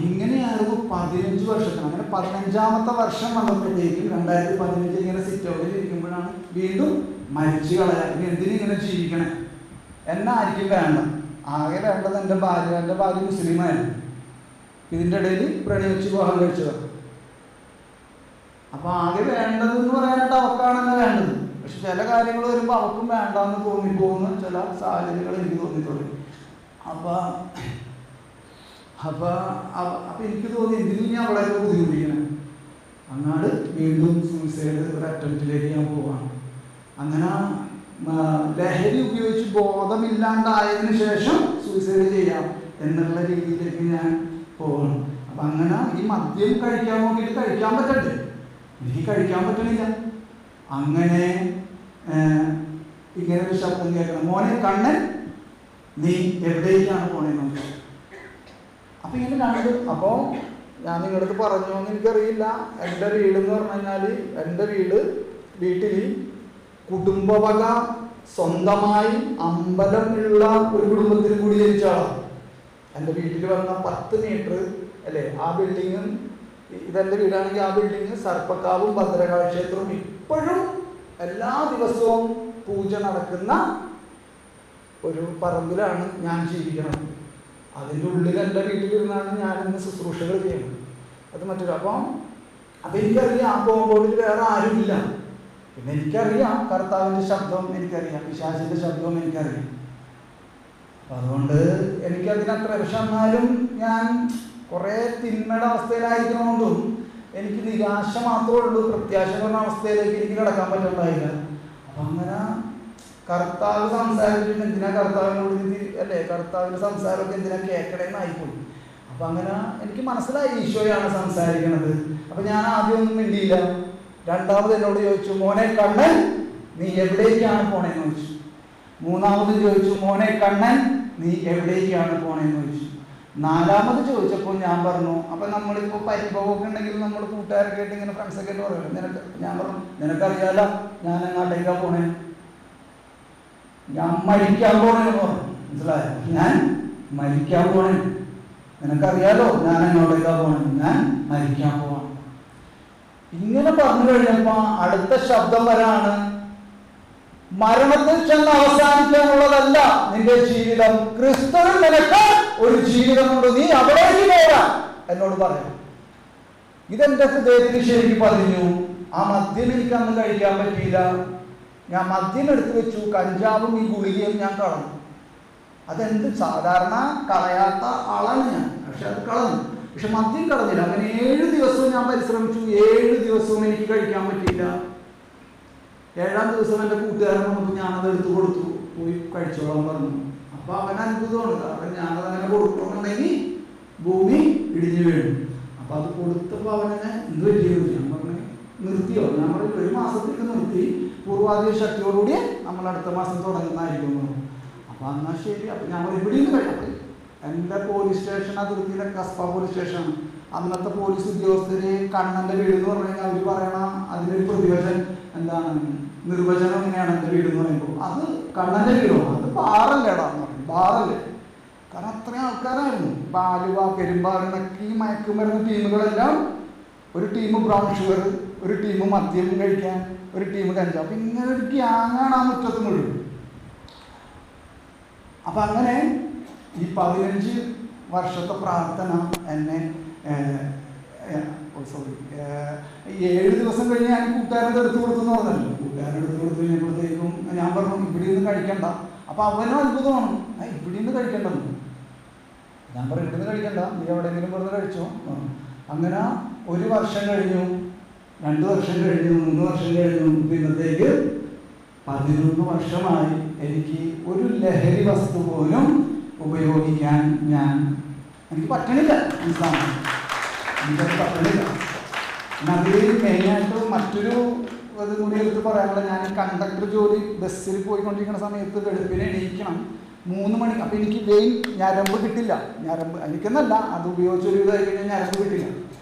Speaker 2: ഇങ്ങനെയായിരുന്നു 15 വർഷത്തിന്. അങ്ങനെ 15ാമത്തെ വർഷം വന്നപ്പോഴത്തേക്കും 2015 ഇങ്ങനെ സിറ്റ് ഔട്ടിൽ ഇരിക്കുമ്പോഴാണ് വീണ്ടും മരിച്ചു കളയാൻ. ഇനി എന്തിനും ഇങ്ങനെ ജീവിക്കണേ? എന്നെ ആയിരിക്കും വേണ്ട. ആകെ വേണ്ടത് എൻ്റെ ഭാര്യ മുസ്ലിമായിരുന്നു. ഇതിൻ്റെ ഇടയിൽ പ്രണയിച്ച് വിവാഹം കഴിച്ചതാണ്. അപ്പോൾ ആകെ വേണ്ടതെന്ന് പറയാനായിട്ട് അവക്കാണെന്ന് വേണ്ടത്. പക്ഷെ ചില കാര്യങ്ങൾ വരുമ്പോൾ അവക്കും വേണ്ടാന്ന് തോന്നിപ്പോകുന്ന ചില സാഹചര്യങ്ങൾ എനിക്ക് തോന്നിയിട്ടുള്ളൂ. അപ്പോൾ എനിക്ക് തോന്നി എന്തിനും ഞാൻ വളരെ ബുദ്ധിമുട്ടിക്കണം. അങ്ങാട് വീണ്ടും സൂയിസൈഡ് ഒരു അറ്റംപ്റ്റിലേക്ക് ഞാൻ പോവാണ്. അങ്ങനെ ലഹരി ഉപയോഗിച്ച് ബോധമില്ലാണ്ടായതിനു ശേഷം സൂയിസൈഡ് ചെയ്യാം എന്നുള്ള രീതിയിലേക്ക് ഞാൻ പോകണം. അപ്പം അങ്ങനെ ഈ മദ്യം കഴിക്കാൻ നോക്കിയിട്ട് കഴിക്കാൻ പറ്റണ്ടേ? എനിക്ക് കഴിക്കാൻ പറ്റണില്ല. അങ്ങനെ ഇങ്ങനെ ഒരു ശബ്ദം കേൾക്കണം, മോനെ കണ്ണൻ നീ എവിടേക്കാണ് പോണേ നോക്കാം. അപ്പം ഇങ്ങനെ കണ്ടു. അപ്പോൾ ഞാൻ നിങ്ങളുടെ അടുത്ത് പറഞ്ഞോ എന്ന് എനിക്കറിയില്ല. എൻ്റെ വീടെന്ന് പറഞ്ഞു കഴിഞ്ഞാൽ എൻ്റെ വീട്ടിൽ കുടുംബവക സ്വന്തമായി അമ്പലം ഉള്ള ഒരു കുടുംബത്തിൽ കൂടി ജനിച്ച ആളാണ്. എൻ്റെ വീട്ടിൽ വന്ന 10 മീറ്റർ അല്ലേ, ആ ബിൽഡിങ്ങും ഇതെൻ്റെ വീടാണെങ്കിൽ ആ ബിൽഡിങ് സർപ്പക്കാവും ഭദ്രകാളി ക്ഷേത്രവും ഇപ്പോഴും എല്ലാ ദിവസവും പൂജ നടക്കുന്ന ഒരു പറമ്പിലാണ് ഞാൻ ജീവിക്കുന്നത്. അതിൻ്റെ ഉള്ളിൽ എൻ്റെ വീട്ടിലിരുന്നാണ് ഞാനിന്ന് ശുശ്രൂഷകൾ ചെയ്യുന്നത്. അത് മറ്റൊരു അപ്പം എനിക്കറിയാം ആ കോമ്പൗണ്ടിൽ വേറെ ആരുമില്ല. പിന്നെ എനിക്കറിയാം കർത്താവിൻ്റെ ശബ്ദം എനിക്കറിയാം, പിശാചിൻ്റെ ശബ്ദവും എനിക്കറിയാം. അതുകൊണ്ട് എനിക്കതിനത്ര പക്ഷെ എന്നാലും ഞാൻ കുറേ തിന്മയുടെ അവസ്ഥയിലായിരിക്കണോണ്ടും എനിക്ക് നിരാശ മാത്രമേ ഉള്ളൂ. പ്രത്യാശ പറഞ്ഞ അവസ്ഥയിലേക്ക് എനിക്ക് കിടക്കാൻ പറ്റുന്നുണ്ടായില്ല. അപ്പം അങ്ങനെ കർത്താവ് സംസാരിച്ചിട്ട് എന്തിനാ കർത്താവിനോട് അല്ലേ, കർത്താവിൻ്റെ സംസാരമൊക്കെ എന്തിനാ കേൾക്കണേന്നായിപ്പോയി. അപ്പം അങ്ങനെ എനിക്ക് മനസ്സിലായി ഈശോയാണ് സംസാരിക്കണത്. അപ്പം ഞാൻ ആദ്യമൊന്നും മിണ്ടിയില്ല. രണ്ടാമത് എന്നോട് ചോദിച്ചു, മോനെ കണ്ണൻ നീ എവിടേക്കാണ് പോണേന്ന് ചോദിച്ചു. മൂന്നാമത് ചോദിച്ചു, മോനെ കണ്ണൻ നീ എവിടേക്കാണ് പോണേന്ന് ചോദിച്ചു. നാലാമത് ചോദിച്ചപ്പോൾ ഞാൻ പറഞ്ഞു, അപ്പം നമ്മളിപ്പോൾ പരിഭവമൊക്കെ ഉണ്ടെങ്കിൽ നമ്മൾ കൂട്ടുകാരൊക്കെ ആയിട്ട് ഇങ്ങനെ ഫ്രണ്ട്സൊക്കെ ആയിട്ട് പറയുമല്ലോ, ഞാൻ പറഞ്ഞു നിനക്കറിയാലോ ഞാൻ എങ്ങോട്ടേക്കാണ് പോണേ, ഞാൻ മരിക്കാൻ പോണേന്ന് പറഞ്ഞു. മനസ്സിലായോ? ഞാൻ മരിക്കാൻ പോണേ, നിനക്കറിയാലോ ഞാൻ എങ്ങോട്ടേക്കാണ് പോണേ, ഞാൻ മരിക്കാൻ പോവാണ്. ഇങ്ങനെ പറഞ്ഞു കഴിഞ്ഞപ്പോൾ അടുത്ത ശബ്ദം വരാണ്, മരണത്തിൽ ചെന്ന് അവസാനിക്കാനുള്ളതല്ല നിന്റെ ജീവിതം, ക്രിസ്തുവിൽ നിനക്ക് ഒരു ജീവിതമുണ്ട്, നീ അവിടേക്ക് പോകാൻ എന്നോട് പറയാം. ഇതെന്റെ ഹൃദയത്തിൽ ശരിക്കും പതിഞ്ഞു. ആ മദ്യം എനിക്ക് അന്ന് കഴിക്കാൻ പറ്റിയില്ല. ഞാൻ മദ്യം എടുത്തു വെച്ചു, കഞ്ചാവും ഈ ഗുളികയും ഞാൻ കളഞ്ഞു. അതെന്ത് സാധാരണ കളയാത്ത ആളാണ് ഞാൻ, പക്ഷെ അത് കളഞ്ഞു. പക്ഷെ മദ്യം കളഞ്ഞില്ല. അങ്ങനെ 7 ദിവസവും ഞാൻ പരിശ്രമിച്ചു. 7 ദിവസവും എനിക്ക് കഴിക്കാൻ പറ്റിയില്ല. 7-ാം ദിവസം എൻ്റെ കൂട്ടുകാരൻ വന്നപ്പോൾ ഞാനത് എടുത്തു കൊടുത്തു, പോയി കഴിച്ചോളാൻ പറഞ്ഞു. അപ്പോൾ അവൻ അത്ഭുതമാണ്, കാരണം ഞാനത് അങ്ങനെ കൊടുക്കണമെന്നുണ്ടെങ്കിൽ ഭൂമി ഇടിഞ്ഞു വീഴും. അപ്പോൾ അത് കൊടുത്തപ്പോൾ അവനെന്നെ എന്ത് പറ്റിയത് ഞാൻ പറഞ്ഞു, നിർത്തിയോ? ഞാൻ പറഞ്ഞു 1 മാസത്തേക്ക് നിർത്തി, പൂർവാധിക ശക്തിയോടുകൂടി നമ്മൾ അടുത്ത മാസം തുടങ്ങുന്നതായിരിക്കും. അപ്പോൾ എന്നാൽ ശരി. അപ്പോൾ ഞാൻ ഇവിടെ നിന്ന് കഴിയും. എൻ്റെ പോലീസ് സ്റ്റേഷൻ അതിർത്തിയിലെ കസ്ബ പോലീസ് സ്റ്റേഷൻ, അന്നത്തെ പോലീസ് ഉദ്യോഗസ്ഥര് കണ്ണൻ്റെ വീട് എന്ന് പറഞ്ഞു കഴിഞ്ഞാൽ അവർ പറയണ അതിനൊരു പ്രതിവചനം എന്താണ്, നിർവചനം എങ്ങനെയാണ് എൻ്റെ വീട് എന്ന് പറയുമ്പോൾ, അത് കണ്ണൻ്റെ വീടോ, അത് ബാറല്ലേടാ എന്ന് പറഞ്ഞു. ബാറല്ലേ, കാരണം അത്രയും ആൾക്കാരായിരുന്നു. ബാലുവ, പെരുമ്പാറന്നൊക്കെ ഈ മയക്കുമരുന്ന് ടീമുകളെല്ലാം, ഒരു ടീം ബ്രൗൺ ഷുഗർ, ഒരു ടീം മദ്യം കഴിക്കാൻ, ഒരു ടീം കഞ്ചാവ്. അപ്പം ഇങ്ങനെ ഒരു ഗ്യാങ്ങാണ് ആ മുറ്റത്ത് മുഴുവൻ. അപ്പം അങ്ങനെ ഈ 15 വർഷത്തെ പ്രാർത്ഥന എന്നെ 7 ദിവസം കഴിഞ്ഞ് ഞാൻ കൂട്ടുകാരൻ്റെ എടുത്ത് കൊടുത്തെന്ന് പറഞ്ഞല്ലോ. കൂട്ടുകാരൻ്റെ എടുത്ത് കൊടുത്ത് കഴിഞ്ഞപ്പോഴത്തേക്കും ഞാൻ പറഞ്ഞു ഇവിടെ നിന്ന് കഴിക്കണ്ട. അപ്പം അവനും അത്ഭുതമാണ്, ഇവിടെ നിന്ന് കഴിക്കണ്ടെന്ന്. ഞാൻ പറഞ്ഞു ഇവിടെ നിന്ന് കഴിക്കണ്ട, നീ എവിടെയെങ്കിലും വെറുതെ കഴിച്ചോ. അങ്ങനെ 1 വർഷം കഴിഞ്ഞു, 2 വർഷം കഴിഞ്ഞു, 3 വർഷം കഴിഞ്ഞു. ഇന്നത്തേക്ക് 11 വർഷമായി എനിക്ക് ഒരു ലഹരി വസ്തു പോലും ഉപയോഗിക്കാൻ എനിക്ക് പറ്റണില്ല. മനസ്സിലാവും, എനിക്കത് പറ്റണില്ല. അതിൽ മെയിനായിട്ട് മറ്റൊരു ഇത് കൂടി എടുത്ത് പറയാനുള്ള, ഞാൻ കണ്ടക്ടർ ജോലി ബസ്സിൽ പോയിക്കൊണ്ടിരിക്കുന്ന സമയത്ത് വെളുപ്പിനെ എണീക്കണം 3 മണിക്ക്. അപ്പം എനിക്ക് ഞരമ്പ് കിട്ടില്ല. ഞരമ്പ് എനിക്കെന്നല്ല, അത് ഉപയോഗിച്ചൊരു ഇതായി കഴിഞ്ഞാൽ ഞരമ്പ് കിട്ടില്ല.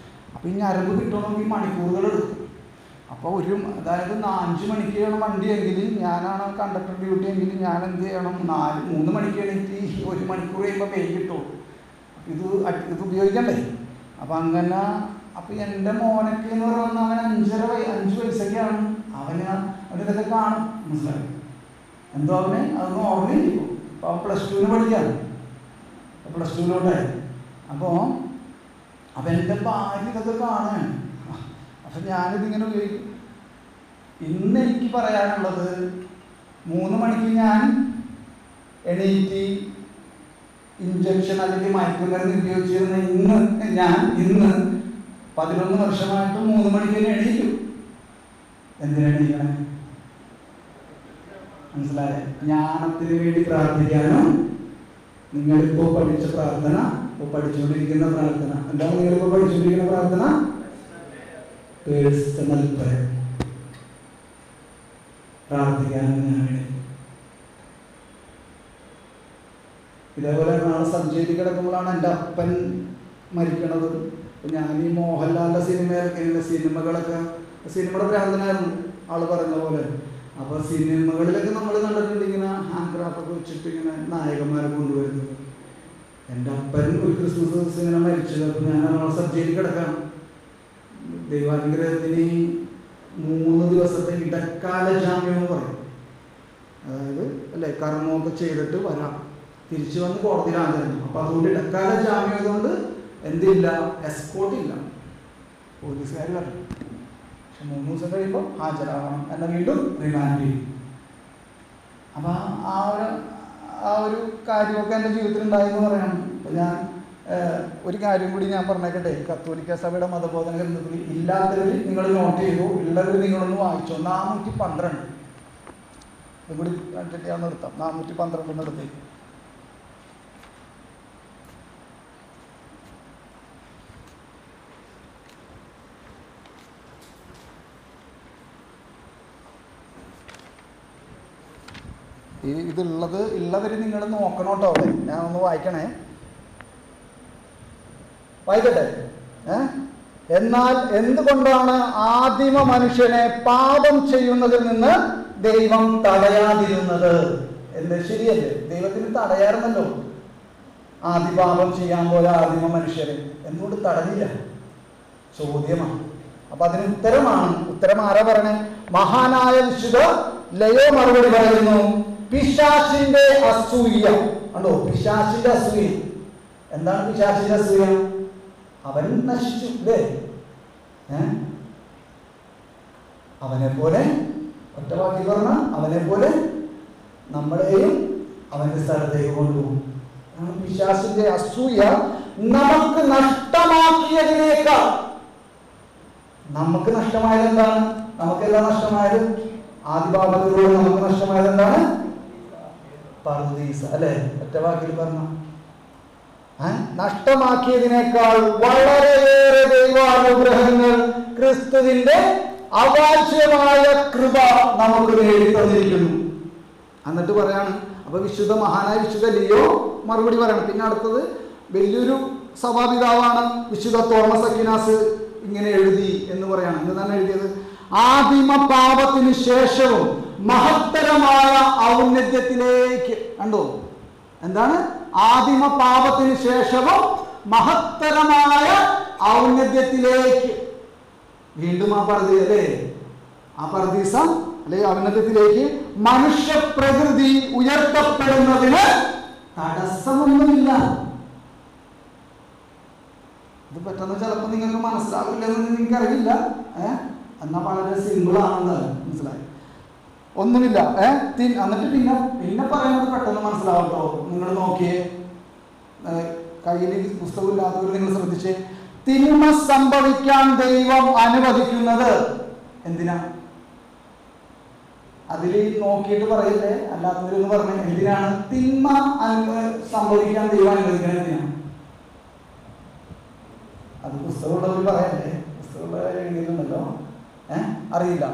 Speaker 2: അപ്പം ഈ ഞരമ്പ് കിട്ടണമെങ്കിൽ മണിക്കൂറുകൾ എടുക്കും. അപ്പോൾ അതായത് 5 മണിക്കാണ് വണ്ടിയെങ്കിൽ, ഞാനാണ് കണ്ടക്ടർ ഡ്യൂട്ടി എങ്കിൽ ഞാൻ എന്ത് ചെയ്യണം, 3 മണിക്ക് എണീറ്റ് 1 മണിക്കൂർ കഴിയുമ്പോൾ വെയിൽ കിട്ടും. ഇത് ഉപയോഗിക്കണ്ടേ. അപ്പം അങ്ങനെ അപ്പം എൻ്റെ മോനൊക്കെ എന്ന് പറയുന്നത് അവൻ 5 വയസ്സൊക്കെയാണ്. അവനിതൊക്കെ കാണും. മനസ്സിലായി എന്തോ അതൊന്നും ഓർമ്മയില്ല. അപ്പോൾ അവൻ +2 പഠിക്കാണ്, +2 അപ്പോൾ എൻ്റെ ഭാര്യ ഇതൊക്കെ കാണുകയാണ്. അപ്പം ഞാനിതിങ്ങനെ ഉപയോഗിക്കും. ഇന്ന് എനിക്ക് പറയാനുള്ളത്, 3 മണിക്ക് ഞാൻ എണീറ്റ് ഇഞ്ചക്ഷൻ അല്ലെങ്കിൽ മയക്കുമരുന്ന് ഉപയോഗിച്ചിരുന്ന ഇന്ന് 11 വർഷമായിട്ട് 3 മണിക്ക് തന്നെ എണീക്കും. എന്തിനെണീക്കണം? മനസ്സിലായ? ജ്ഞാനത്തിന് വേണ്ടി പ്രാർത്ഥിക്കാനും, നിങ്ങളിപ്പോൾ പഠിച്ച പ്രാർത്ഥന, ഇപ്പോൾ പഠിച്ചുകൊണ്ടിരിക്കുന്ന പ്രാർത്ഥന, എന്താണ് നിങ്ങളിപ്പോൾ പഠിച്ചുകൊണ്ടിരിക്കുന്ന പ്രാർത്ഥന? Personal prayer. പ്രാർത്ഥിക്കാനും ഞാൻ വേണ്ടി. ഇതേപോലെ നാളെ സബ്ജയിലിൽ കിടക്കുമ്പോഴാണ് എൻ്റെ അപ്പൻ മരിക്കണത്. ഞാൻ ഈ മോഹൻലാലിൻ്റെ സിനിമകളൊക്കെ സിനിമയുടെ ഭ്രാന്തനായിരുന്നു ആള് പറഞ്ഞ പോലെ. അപ്പോൾ സിനിമകളിലൊക്കെ നമ്മൾ കണ്ടിട്ടുണ്ട് ഇങ്ങനെ ഹാൻഡ് ക്രാഫ്റ്റൊക്കെ വെച്ചിട്ട് ഇങ്ങനെ നായകന്മാരെ കൊണ്ടുവരുന്നത്. എൻ്റെ അപ്പൻ ഒരു ക്രിസ്മസ് ദിവസം ഇങ്ങനെ മരിച്ചത്. അപ്പോൾ ഞാൻ സർജറി കിടക്കാം. ദൈവാനുഗ്രഹത്തിന് 3 ദിവസത്തെ ഇടക്കാല ജാമ്യം എന്ന് പറയും. അതായത് അല്ലേ, കർമ്മമൊക്കെ ചെയ്തിട്ട് വരാം, തിരിച്ചു വന്ന് കോടതിയിൽ ഹാജരാക്കണം. അപ്പോൾ അതുകൊണ്ട് ഇടക്കാല ജാമ്യം ആയതുകൊണ്ട് എന്തില്ല, എസ്കോർട്ട് ഇല്ല, പോലീസുകാർ വരണം. പക്ഷെ 3 ദിവസം കഴിയുമ്പോൾ ഹാജരാകണം, എന്നെ വീണ്ടും റിമാൻഡ് ചെയ്യും. അപ്പം ആ ഒരു കാര്യമൊക്കെ എൻ്റെ ജീവിതത്തിൽ ഉണ്ടായെന്ന് പറയണം. അപ്പം ഞാൻ ഒരു കാര്യം കൂടി ഞാൻ പറഞ്ഞേക്കട്ടെ. കത്തോലിക്ക സഭയുടെ മതബോധന ഗ്രന്ഥത്തിൽ ഇല്ലാത്തവർ നിങ്ങൾ നോട്ട് ചെയ്തു, ഉള്ളവർ നിങ്ങളൊന്ന് വായിച്ചോ. 412 ഇതും കൂടി കണ്ടിട്ട് ഞാൻ നിർത്താം. 412 നിർത്തി. ഉള്ളവർ നിങ്ങൾ നോക്കണം കേട്ടോ. അവിടെ ഞാൻ ഒന്ന് വായിക്കണേ, വായിക്കട്ടെ. എന്നാൽ എന്തുകൊണ്ടാണ് ആദിമ മനുഷ്യനെ പാപം ചെയ്യുന്നതിൽ നിന്ന് ദൈവം തടയാതിരുന്നത് എന്ന്? ശരിയല്ലേ, ദൈവത്തിന് തടയാറുന്നല്ലോ. ആദിപാപം ചെയ്യാൻ പോലെ ആദിമ മനുഷ്യരെ എന്തുകൊണ്ട് തടഞ്ഞില്ല? ചോദ്യമാണ്. അപ്പൊ അതിന് ഉത്തരം ആരാ പറഞ്ഞേ? മഹാനായ വിശുദ്ധ ലയോ മറുപടി പറയുന്നു, പിശാചിന്റെ അസൂയ. കണ്ടോ, പിശാചിന്റെ അസൂയ. എന്താണ് പിശാചിന്റെ അസൂയ? അവൻ നശിച്ചു അല്ലേ? അവനെ പോലെ, ഒറ്റ വാക്കി പറഞ്ഞ അവനെ പോലെ നമ്മളെയും അവന്റെ സ്ഥലത്തേക്ക് കൊണ്ടുപോകും. പിശാചിന്റെ അസൂയ നമുക്ക് നഷ്ടമാക്കിയതിനേക്കാൾ, നമുക്ക് നഷ്ടമായത് എന്താണ്? നമുക്കെല്ലാം നഷ്ടമായത് ആദിപാപത്തിലൂടെ നമുക്ക് നഷ്ടമായത് എന്താണ്? പറുദീസ അല്ലെ? ഒറ്റ വാക്കിൽ പറഞ്ഞ നഷ്ടമാക്കിയതിനേക്കാൾ വളരെയേറെ ദൈവാനുഗ്രഹങ്ങൾ ക്രിസ്തുവിന്റെ അവാച്യമായ കൃപ നമുക്ക് നേടി തന്നിരിക്കുന്നു. എന്നിട്ട് പറയാണ്. അപ്പൊ മഹാനായ വിശുദ്ധ ലിയോ മറുപടി പറയണം. പിന്നെ അടുത്തത് വലിയൊരു സഭാപിതാവാണ് വിശുദ്ധ തോമസ് അക്വിനാസ് ഇങ്ങനെ എഴുതി എന്ന് പറയാണ്. എന്താണ് എഴുതിയത്? ആദിമ പാപത്തിന് ശേഷവും മഹത്തരമായ ഔന്നത്യത്തിലേക്ക്. കണ്ടോ, എന്താണ്? ആദിമ പാപത്തിന് ശേഷവും മഹത്തരമായ ഔന്നത്യത്തിലേക്ക്. വീണ്ടും ആ പറുദീസ അല്ലേ, ആ പറുദീസ അല്ലെ ഔന്നത്യത്തിലേക്ക് മനുഷ്യ പ്രകൃതി ഉയർത്തപ്പെടുന്നതിന് തടസ്സമൊന്നുമില്ല. ഇത് പെട്ടെന്ന് ചിലപ്പോൾ നിങ്ങൾക്ക് മനസ്സിലാവില്ലെന്ന് നിങ്ങൾക്കറിയില്ല. എന്നാൽ വളരെ സിമ്പിൾ ആണെന്ന് മനസ്സിലായി. ഒന്നുമില്ല. എന്നിട്ട് പിന്നെ പറയുന്നത് പെട്ടെന്ന് മനസ്സിലാവട്ടോ. നിങ്ങൾ നോക്കിയേ, കയ്യിൽ പുസ്തകം ഇല്ലാത്തവർ നിങ്ങൾ ശ്രദ്ധിച്ചേ. തിന്മ സംഭവിക്കാൻ ദൈവം അനുവദിക്കുന്നത് എന്തിനാ? അതിൽ നോക്കിയിട്ട് പറയില്ലേ, അല്ലാത്തവരെന്ന് പറഞ്ഞ എന്തിനാണ് തിന്മ സംഭവിക്കാൻ ദൈവം അനുവദിക്കുന്നത്? എന്തിനാണ്? അത് പുസ്തകമുള്ളവർ പറയല്ലേ, പുസ്തകമുള്ള എഴുതിയിട്ടുണ്ടല്ലോ. അറിയില്ല.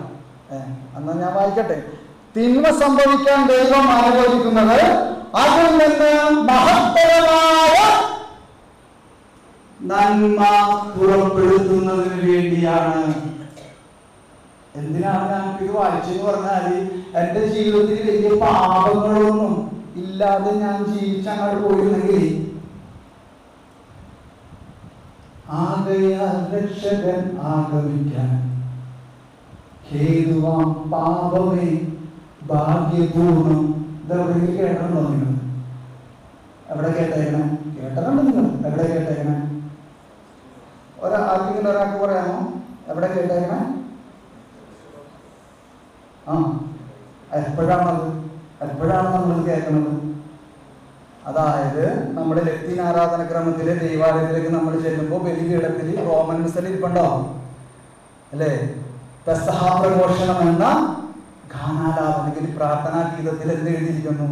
Speaker 2: എന്നാ ഞാൻ വായിക്കട്ടെ. തിന്മ സംഭവിക്കാൻ ദൈവം അനുവദിക്കുന്നത് അതിൽ നിന്ന് മഹത്തരമായ നന്മ പുറപ്പെടുത്തുന്നതിന് വേണ്ടിയാണ്. എന്തിനാണ് ഞാൻ ഇത് വായിച്ചെന്ന് പറഞ്ഞാൽ, എൻ്റെ ജീവിതത്തിൽ വലിയ പാപങ്ങളൊന്നും ഇല്ലാതെ ഞാൻ ജീവിച്ചങ്ങോട്ട് പോയിരുന്നെങ്കിൽ ആകയാൽ രക്ഷകൻ ആഗമിക്കാൻ ഹേതുവാം പാപമേ ഭാഗ്യപൂർണ്ണം. ഇതെവിടെയെങ്കിലും കേട്ടിട്ടുണ്ടോ നിങ്ങൾ? എവിടെ കേട്ടേക്കണം? കേട്ടിട്ടുണ്ടോ നിങ്ങൾ? എവിടെ കേട്ടേക്കണം? ഒരാൾക്ക് പറയാമോ എവിടെ കേട്ടേക്കണം? എപ്പോഴാണ് നമ്മൾ കേൾക്കുന്നത്? അതായത് നമ്മുടെ ലത്തീൻ ആരാധന ക്രമത്തിലെ ദൈവാലയത്തിലേക്ക് നമ്മൾ ചെല്ലുമ്പോൾ ബലിപീഠത്തിൽ റോമൻ മിസൽ ഇരിപ്പുണ്ടോ അല്ലേ? പെസഹ പ്രഘോഷണം എന്ന ഗാനാലാപനത്തിൽ പ്രാർത്ഥനാ ഗീതത്തിൽ എന്ത് എഴുതിയിരിക്കുന്നു?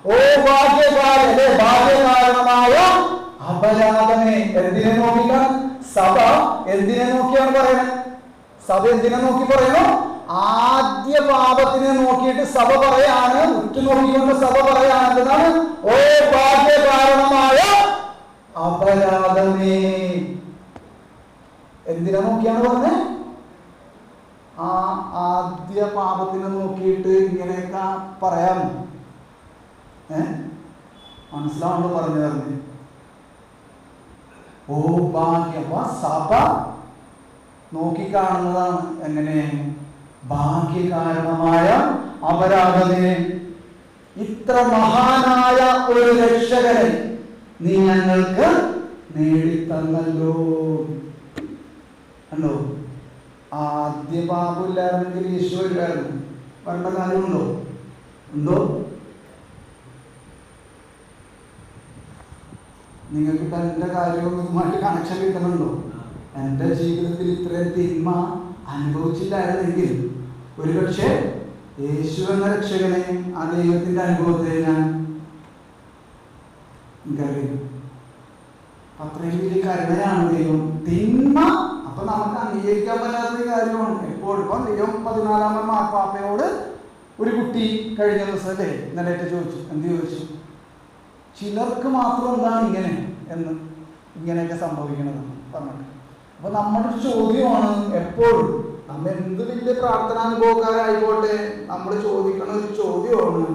Speaker 2: ഓ ഭാഗ്യകാരണമായ അപരാധനെ. എന്തിനെ നോക്കിക്കാൻ? സഭ എന്തിനെ നോക്കിയാണ് പറയുന്നത്? സഭ എന്തിനെ നോക്കി പറയുന്നു? ആദ്യ പാപത്തിനെ നോക്കിയിട്ട് സഭ പറയാണ്, ഉറ്റുനോക്കിക്കൊണ്ട് സഭ പറയാണ് എന്താണ്? ഓ ഭാഗ്യകാരണമായ അപരാധമേ. എന്തിനാ നോക്കിയാണ് പറഞ്ഞേ? ആ ആദ്യ പാപത്തിനെ നോക്കിയിട്ട് ഇങ്ങനെയൊക്കെ പറയാമോ? മനസ്സിലാവുണ്ടോ പറഞ്ഞു തരണേ? ഓ ഭാഗ്യം. സഭ നോക്കിക്കാണുന്നതാണ് എങ്ങനെ ഭാഗ്യകാരണമായ അപരാധനെ. ഇത്ര മഹാനായ ഒരു രക്ഷകനെ നീ ഞങ്ങൾക്ക് നേടിത്തന്നല്ലോ. കണ്ടോ? ആദ്യ പാപമില്ലായിരുന്നെങ്കിൽ യേശു ഇല്ലായിരുന്നു. വരേണ്ട കാര്യമുണ്ടോ? ഉണ്ടോ? നിങ്ങൾക്ക് എൻ്റെ കാര്യവും ഇതുമായിട്ട് കണക്ഷൻ കിട്ടുന്നുണ്ടോ? എൻ്റെ ജീവിതത്തിൽ ഇത്രയും തിന്മ അനുഭവിച്ചില്ലായിരുന്നെങ്കിൽ ഒരുപക്ഷെ യേശു എന്ന രക്ഷകനെയും ആ ദൈവത്തിൻ്റെ അനുഭവത്തെ ഞാൻ എനിക്കറിയാം. അത്രയും വലിയ കരുണയാണ് ദൈവം. തിന്മ അപ്പൊ നമുക്ക് അംഗീകരിക്കാൻ പറ്റാത്തൊരു കാര്യമാണ് എപ്പോഴും. ഇപ്പം ദൈവം 14-ാമൻ മാർപ്പാപ്പയോട് ഒരു കുട്ടി കഴിഞ്ഞ ദിവസം അല്ലേ ഇന്നലെ ചോദിച്ചു. എന്ത് ചോദിച്ചു? ചിലർക്ക് മാത്രം എന്താണ് ഇങ്ങനെ എന്ന്, ഇങ്ങനെയൊക്കെ സംഭവിക്കണമെന്ന് പറഞ്ഞിട്ട്. അപ്പൊ നമ്മുടെ ഒരു ചോദ്യമാണ് എപ്പോഴും, നമ്മൾ എന്ത് വലിയ പ്രാർത്ഥനാനുഭവക്കാരായിക്കോട്ടെ, നമ്മൾ ചോദിക്കണ ഒരു ചോദ്യമാണ്,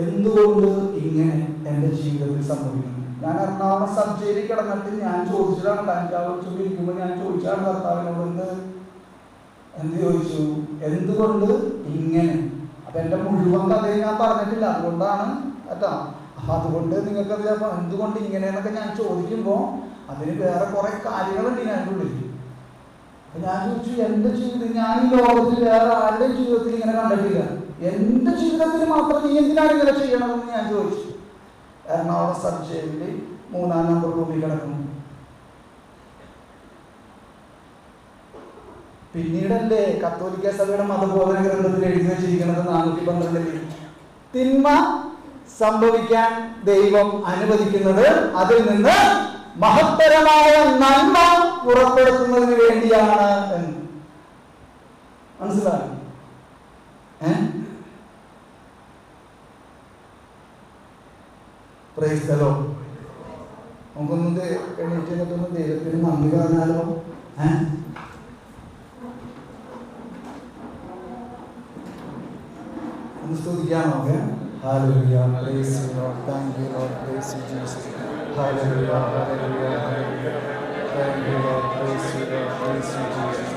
Speaker 2: എന്തുകൊണ്ട് ഇങ്ങനെ എൻ്റെ ജീവിതത്തിൽ സംഭവിക്കുന്നു? ഞാൻ എറണാകുളം സബ് ജയിലിൽ കിടന്നിട്ട് ഞാൻ ചോദിച്ചതാണ്, കഞ്ചാവിരിക്കുമ്പോൾ ഞാൻ ചോദിച്ചാണ് ഭർത്താവിനോട്, എന്ത് ചോദിച്ചു? എന്തുകൊണ്ട് ഇങ്ങനെ? അപ്പൊ എൻ്റെ മുഴുവൻ കഥയും ഞാൻ പറഞ്ഞിട്ടില്ല, അതുകൊണ്ടാണ് കേട്ടോ. അപ്പൊ അതുകൊണ്ട് നിങ്ങൾക്കത് എന്തുകൊണ്ട് ഇങ്ങനെയെന്നൊക്കെ ഞാൻ ചോദിക്കുമ്പോൾ അതിന് വേറെ കുറെ കാര്യങ്ങളുണ്ട് ഇതിൻ്റെ ഉള്ളിൽ. അപ്പൊ ഞാൻ ചോദിച്ചു, എൻ്റെ ജീവിതത്തിൽ ഞാൻ ഈ ലോകത്തിൽ വേറെ ആരുടെയും ജീവിതത്തിൽ ഇങ്ങനെ കണ്ടിട്ടില്ല, എൻ്റെ ജീവിതത്തിൽ മാത്രം നീ എന്തിനാണ് ഇങ്ങനെ ചെയ്യണമെന്ന് ഞാൻ ചോദിച്ചു. എറണാകുളം സബ് ജയിലിൽ 3-ാം നമ്പർ റൂമിൽ കിടക്കുന്നു. പിന്നീടല്ലേ കത്തോലിക്ക സഭയുടെ മതബോധന ഗ്രന്ഥത്തിൽ എഴുതി വെച്ചിരിക്കുന്നത് 412 തിന്മ സംഭവിക്കാൻ ദൈവം അനുവദിക്കുന്നത് അതിൽ നിന്ന് മഹത്തരമായ നന്മ പുറപ്പെടുത്തുന്നതിന് വേണ്ടിയാണ് എന്ന്. മനസ്സിലായി? Praise the Lord. നമുക്കൊന്ന് എണീറ്റ് നിന്നിട്ടൊന്ന് ദൈവത്തിന് നന്ദി പറഞ്ഞാലോ? ഒന്ന് സ്തുതിക്കാമോ? Hallelujah, praise you Lord, thank you Lord, praise you Jesus. Hallelujah, hallelujah, hallelujah. Thank you Lord, praise you Lord, praise you Jesus.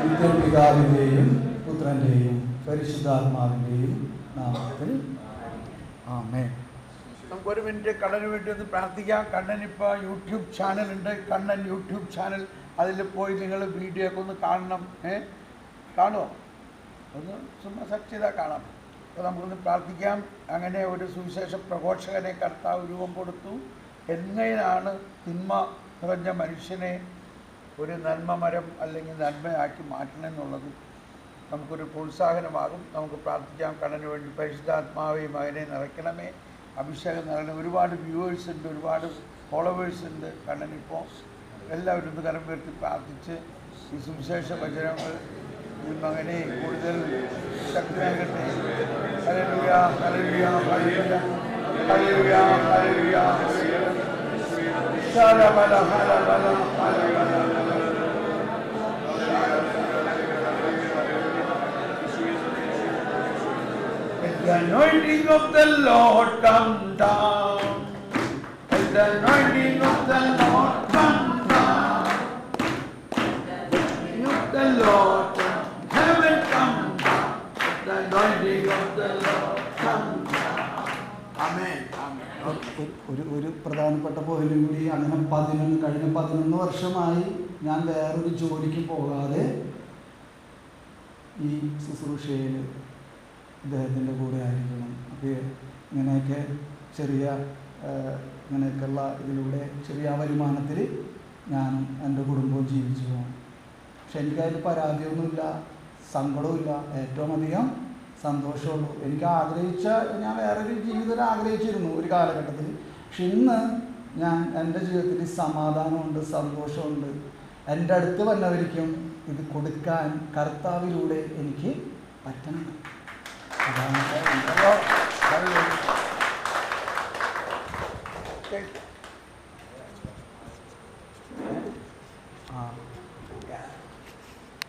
Speaker 2: നിത്യപിതാവിൻ്റെയും പുത്രൻ്റെയും പരിശുദ്ധാത്മാവിൻ്റെയും നാമത്തിൽ ആമേൻ.
Speaker 1: നമുക്കൊരു മിനിറ്റ് കണ്ണന് വേണ്ടി ഒന്ന് പ്രാർത്ഥിക്കാം. കണ്ണൻ ഇപ്പോൾ യൂട്യൂബ് ചാനലുണ്ട്, കണ്ണൻ യൂട്യൂബ് ചാനൽ. അതിൽ പോയി നിങ്ങൾ വീഡിയോ ഒക്കെ ഒന്ന് കാണണം. കാണുമോ? ഒന്ന് ചുമ്മാ സെർച്ച് ചെയ്താൽ കാണാം. അപ്പോൾ നമുക്കൊന്ന് പ്രാർത്ഥിക്കാം. അങ്ങനെ ഒരു സുവിശേഷ പ്രഘോഷകനെ കർത്താവ് രൂപം കൊടുത്തു. എങ്ങനെയാണ് തിന്മ നിറഞ്ഞ മനുഷ്യനെ ഒരു നന്മ മരം അല്ലെങ്കിൽ നന്മയാക്കി മാറ്റണമെന്നുള്ളത് നമുക്കൊരു പ്രോത്സാഹനമാകും. നമുക്ക് പ്രാർത്ഥിക്കാം. കണ്ണന് വേണ്ടി പരിശുദ്ധാത്മാവെ മകനെ നിറയ്ക്കണമേ, അഭിഷേകം നൽകണം. ഒരുപാട് വ്യൂവേഴ്സ് ഉണ്ട്, ഒരുപാട് ഫോളോവേഴ്സ് ഉണ്ട്. കണ്ണനിപ്പോൾ എല്ലാവരും ഒന്ന് കരം ഉയർത്തി പ്രാർത്ഥിച്ച് ഈ സുവിശേഷ വചനങ്ങൾ ഈ മകനെ കൂടുതൽ ശക്തമാകട്ടെ. Hallelujah, hallelujah, hallelujah, hallelujah, hallelujah. ശാലബല ഹലബല ഹലബല. The anointing of the Lord come down. Let the anointing of the Lord come down. The anointing of the Lord from heaven come down. Let the anointing of the Lord come down. Amen. Amen.
Speaker 2: ഒരു പ്രധാനപ്പെട്ട പോയിന്റും കൂടി. അങ്ങനെ കഴിഞ്ഞ 11 വർഷമായി ഞാൻ വേറൊരു ജോലിക്ക് പോകാതെ ഈ ശുശ്രൂഷയിൽ ഇദ്ദേഹത്തിൻ്റെ കൂടെ ആയിരിക്കണം. അപ്പോൾ ഇങ്ങനെയൊക്കെ ഇങ്ങനെയൊക്കെയുള്ള ഇതിലൂടെ ചെറിയ വരുമാനത്തിൽ ഞാനും എൻ്റെ കുടുംബവും ജീവിച്ചു പോകണം. പക്ഷെ എനിക്കതിൽ പരാതിയൊന്നുമില്ല, സങ്കടവുമില്ല, ഏറ്റവും അധികം സന്തോഷമുള്ളൂ. ഞാൻ വേറൊരു ജീവിതം ആഗ്രഹിച്ചിരുന്നു ഒരു കാലഘട്ടത്തിൽ. പക്ഷെ ഇന്ന് എൻ്റെ ജീവിതത്തിൽ സമാധാനമുണ്ട്, സന്തോഷമുണ്ട്. എൻ്റെ അടുത്ത് വന്നവർക്കും ഇത് കൊടുക്കാൻ കർത്താവിലൂടെ എനിക്ക് പറ്റണം.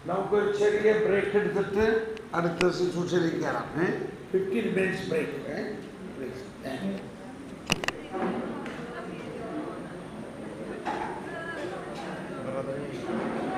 Speaker 1: നമുക്കൊരു ചെറിയ ബ്രേക്ക് എടുത്തിട്ട് അടുത്ത ശുശ്രൂഷയിലേക്ക് കയറാം. 15 minutes ബ്രേക്ക്. Brother.